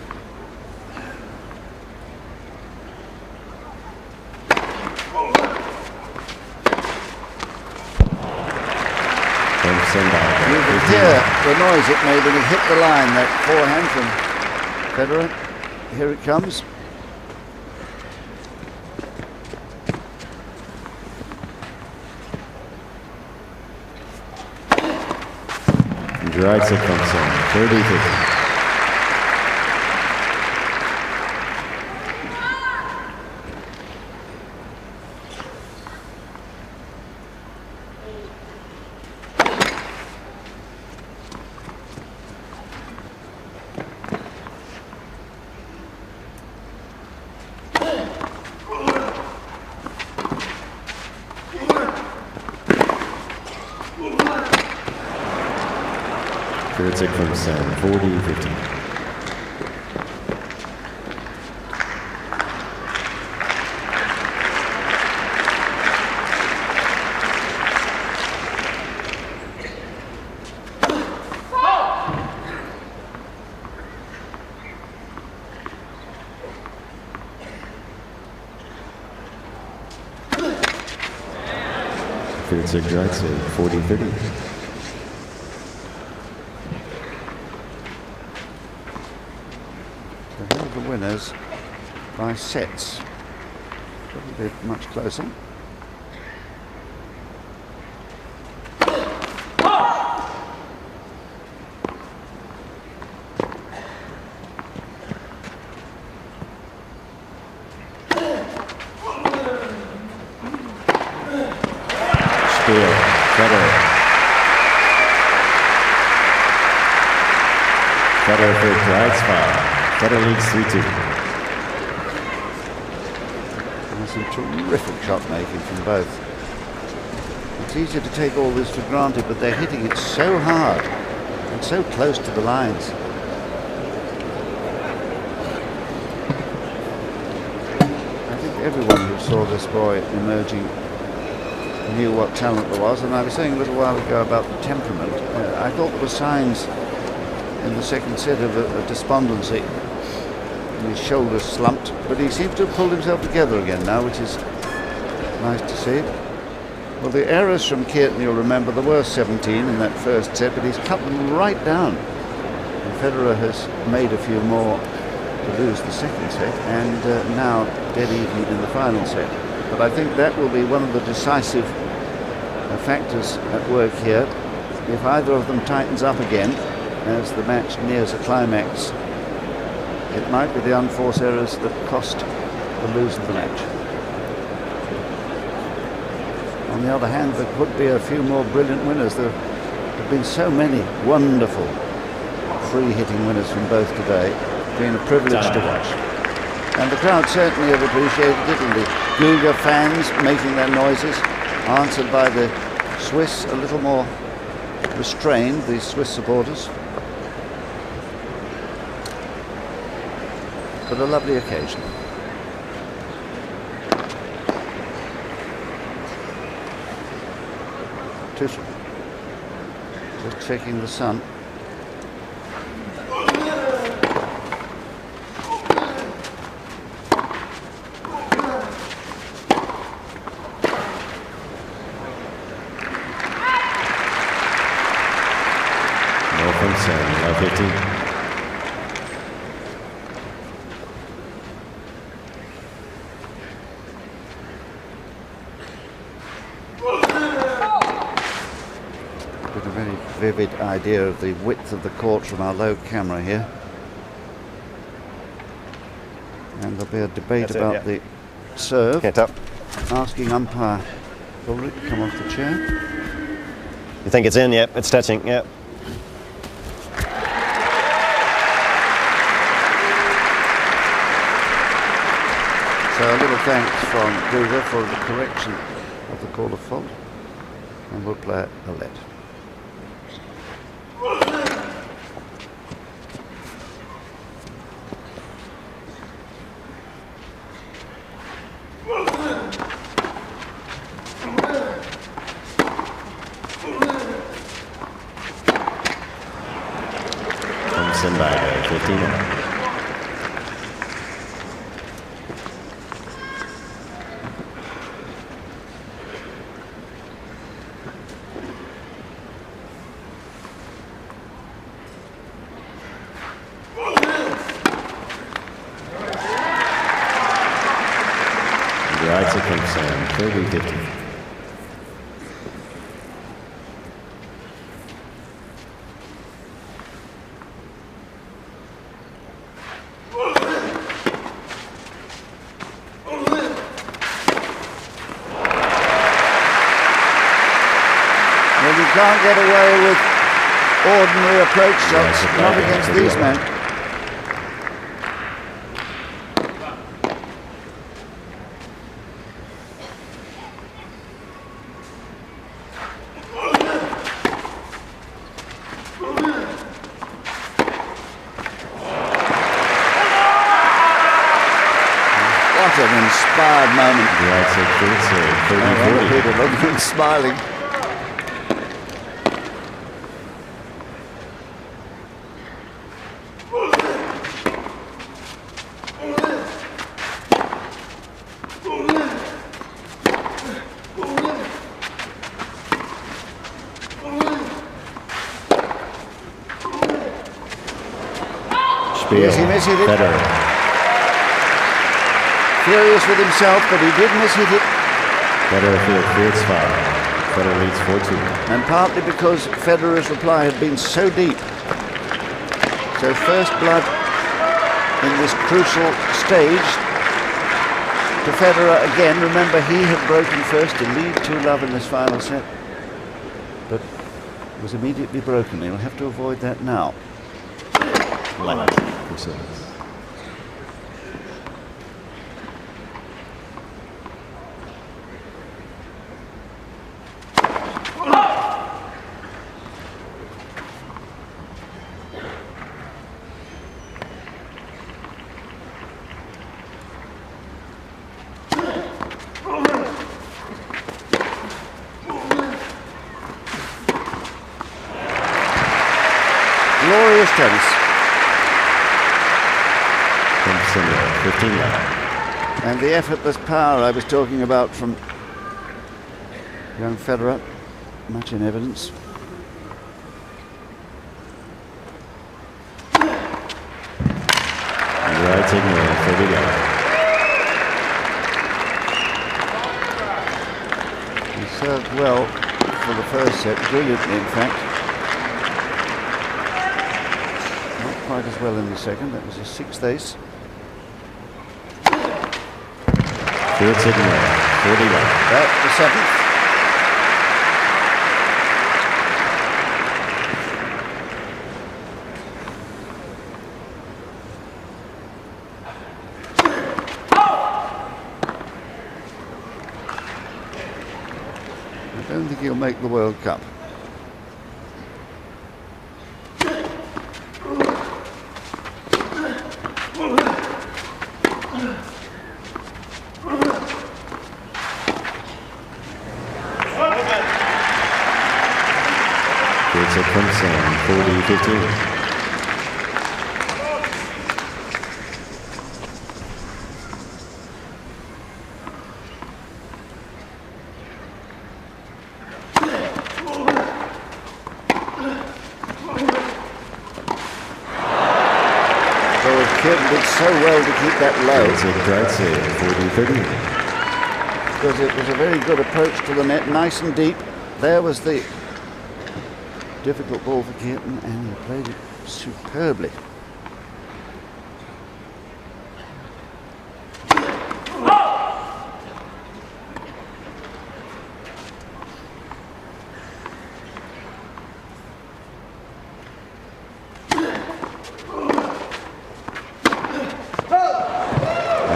You can hear the noise it made when it hit the line, that forehand from Federer. Here it comes. Drives it from Sam, 30-50. Third set from Sam, 40-15. Third set right set, 40-30. So here are the winners by sets. Probably much closer. Federer for drives foul. Federer leads 3-2. And some terrific shot making from both. It's easy to take all this for granted, but they're hitting it so hard and so close to the lines. I think everyone who saw this boy emerging knew what talent there was, and I was saying a little while ago about the temperament. I thought there were signs in the second set of a despondency, and his shoulders slumped, but he seems to have pulled himself together again now, which is nice to see. Well, the errors from Kuerten, you'll remember, there were 17 in that first set, but he's cut them right down. And Federer has made a few more to lose the second set, and now dead even in the final set. But I think that will be one of the decisive factors at work here. If either of them tightens up again as the match nears a climax, it might be the unforced errors that cost the loser the match. On the other hand, there could be a few more brilliant winners. There have been so many wonderful free-hitting winners from both today. It's been a privilege to watch. And the crowd certainly have appreciated it, and the Guga fans making their noises, answered by the Swiss a little more restrained, the Swiss supporters. But a lovely occasion. Tuchel just checking the sun. No from Sam, 15. Vivid idea of the width of the court from our low camera here, and there'll be a debate about the serve. Get up. Asking umpire Ulrich to come off the chair. You think it's in? Yep, it's touching. Yep. So a little thanks from Guga for the correction of the call of fault, and we'll play a let. Hamburgo, 15. Right from Sam, 30-50. Well, you can't get away with ordinary approach shots, not against these men. inspired moment. Right set, good serve, Oh, 30-40. Peter, look at him smiling. Yes, he mishit it. Federer. Furious with himself, but he did mishit it. Federer fields 5. Federer leads 4-2. And partly because Federer's reply had been so deep. So first blood in this crucial stage to Federer again. Remember, he had broken first to lead 2-love in this final set, but was immediately broken. He'll have to avoid that now. Left for service. Glorious tennis. 15-love. And the effortless power I was talking about from young Federer, much in evidence. Right signal, 30-love. He served well for the first set, brilliantly in fact. Not quite as well in the second, that was his 6th ace. Field signal, 40-love. That's the 7th. I don't think he'll make the World Cup. Field set from Sam, 40-15. Kuerten did so well to keep that low, Field set right save, 40-30. because it was a very good approach to the net, nice and deep. There was the difficult ball for Kuerten, and he played it superbly.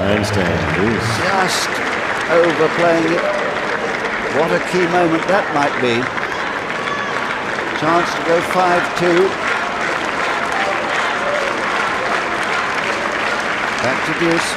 Handstand, loose. Just overplaying it. What a key moment that might be. Chance to go 5-2. Back to deuce.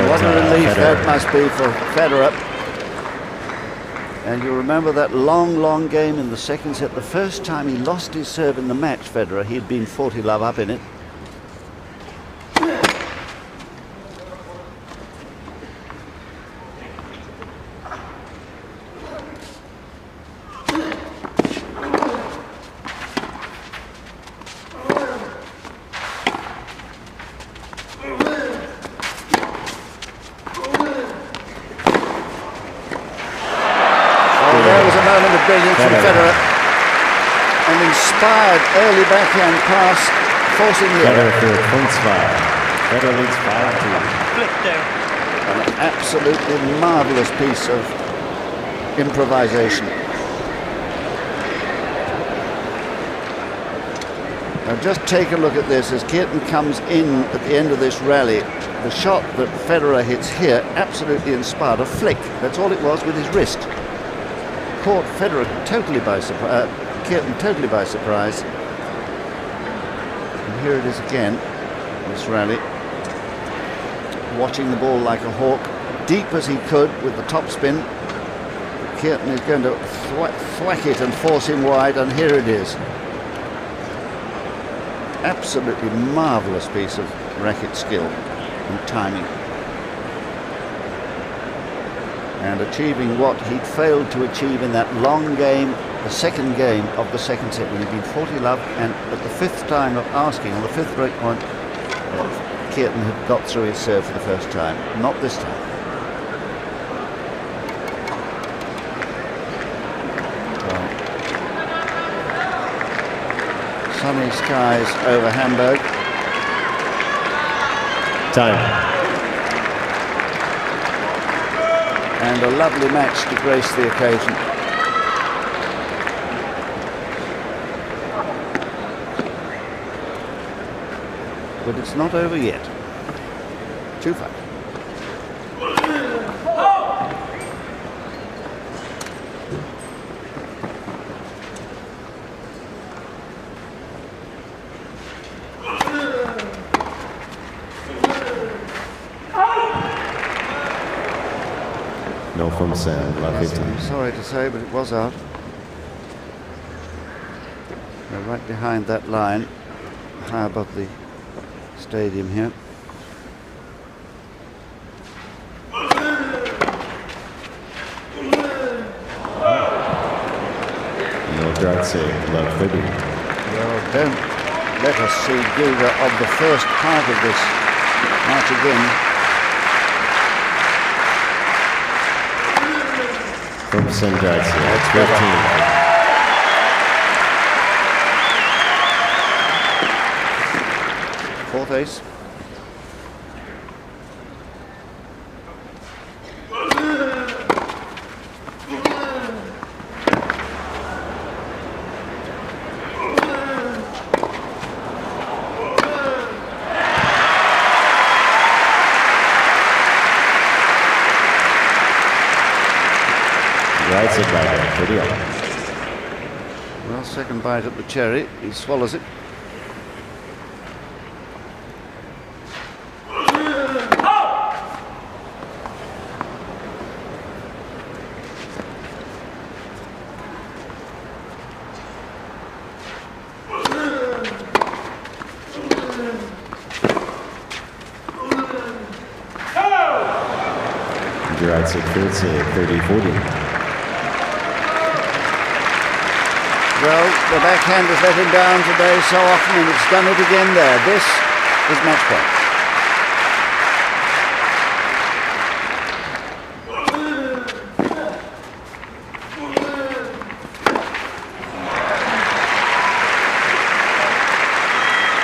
What a relief that must be for Federer. And you'll remember that long, long game in the second set. The first time he lost his serve in the match, Federer, he'd been 40-love up in it. There was a moment of brilliance from Federer. An inspired early backhand pass, forcing the error. Federer field points 5. Federer leads 5-2. Flip there. And Absolutely marvellous piece of improvisation. Now just take a look at this as Kuerten comes in at the end of this rally. The shot that Federer hits here absolutely inspired a flick. That's all it was, with his wrist. Caught Federer totally by surprise, Kuerten totally by surprise. And here it is again, this rally. Watching the ball like a hawk, deep as he could with the topspin. Kuerten is going to thwack it and force him wide, and here it is. Absolutely marvellous piece of racket skill and timing. And achieving what he'd failed to achieve in that long game, the second game of the second set, when he'd been 40-love, and at the fifth time of asking, on the fifth break point, Kuerten had got through his serve for the first time. Not this time. Well, sunny skies over Hamburg. Time. And a lovely match to grace the occasion. But it's not over yet. 2-5. No from Sam, love 15. I'm sorry to say, but it was out. They're right behind that line, high above the stadium here. No grazie, love 30. Well, don't let us see Gilda of the first part of this match again. From Sam grazie, that's 15. Fourth ace. Right side by there, 30 up. Well, second bite at the cherry. He swallows it. Right side, third save, 30-40. Well, the backhand has let him down today so often, and it's done it again there. This is match point.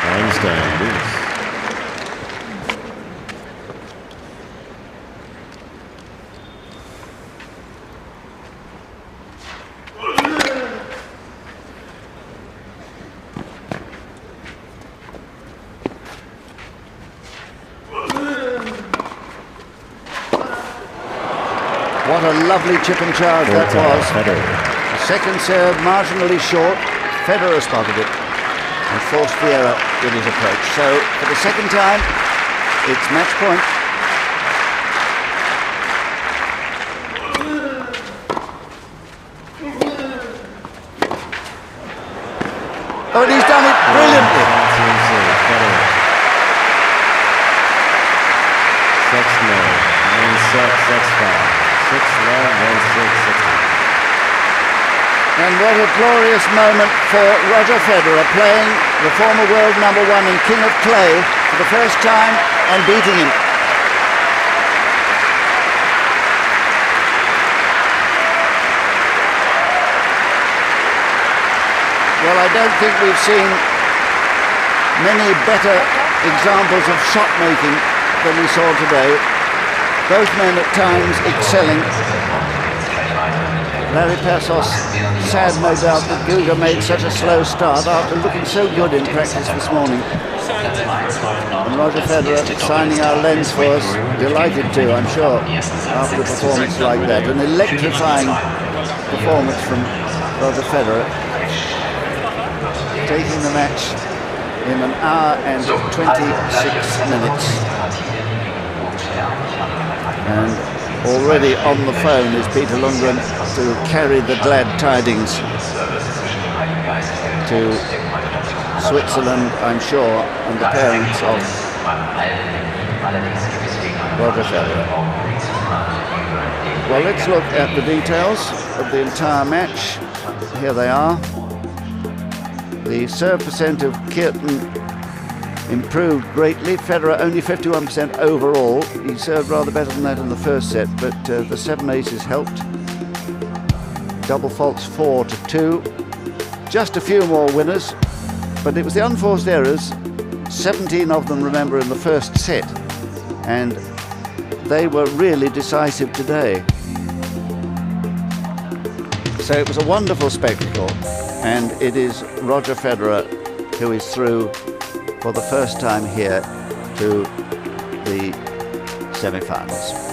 Einstein, loose. What a lovely chip and charge that was. Federer. The second serve marginally short. Federer spotted it and forced the error in his approach. So for the second time, it's match point. Oh, and he's done it brilliantly. 6-9, 6-5. 6-love, 1-6, 6. And what a glorious moment for Roger Federer, playing the former world number one and king of clay for the first time and beating him. Well, I don't think we've seen many better examples of shot making than we saw today. Both men at times excelling. Larry Passos, sad no doubt that Guga made such a slow start after looking so good in practice this morning. And Roger Federer signing our lens for us, delighted to, I'm sure, after a performance like that. An electrifying performance from Roger Federer, taking the match in 1 hour and 26 minutes. And already on the phone is Peter Lundgren to carry the glad tidings to Switzerland, I'm sure, and the parents of Roger Federer. Well, let's look at the details of the entire match. Here they are. The serve percent of Kuerten improved greatly. Federer only 51% overall. He served rather better than that in the first set, but the 7 aces helped. Double faults 4-2. Just a few more winners, but it was the unforced errors, 17 of them, remember, in the first set, and they were really decisive today. So it was a wonderful spectacle, and it is Roger Federer who is through for the first time here to the semi-finals.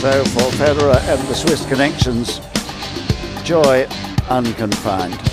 So for Federer and the Swiss connections, joy unconfined.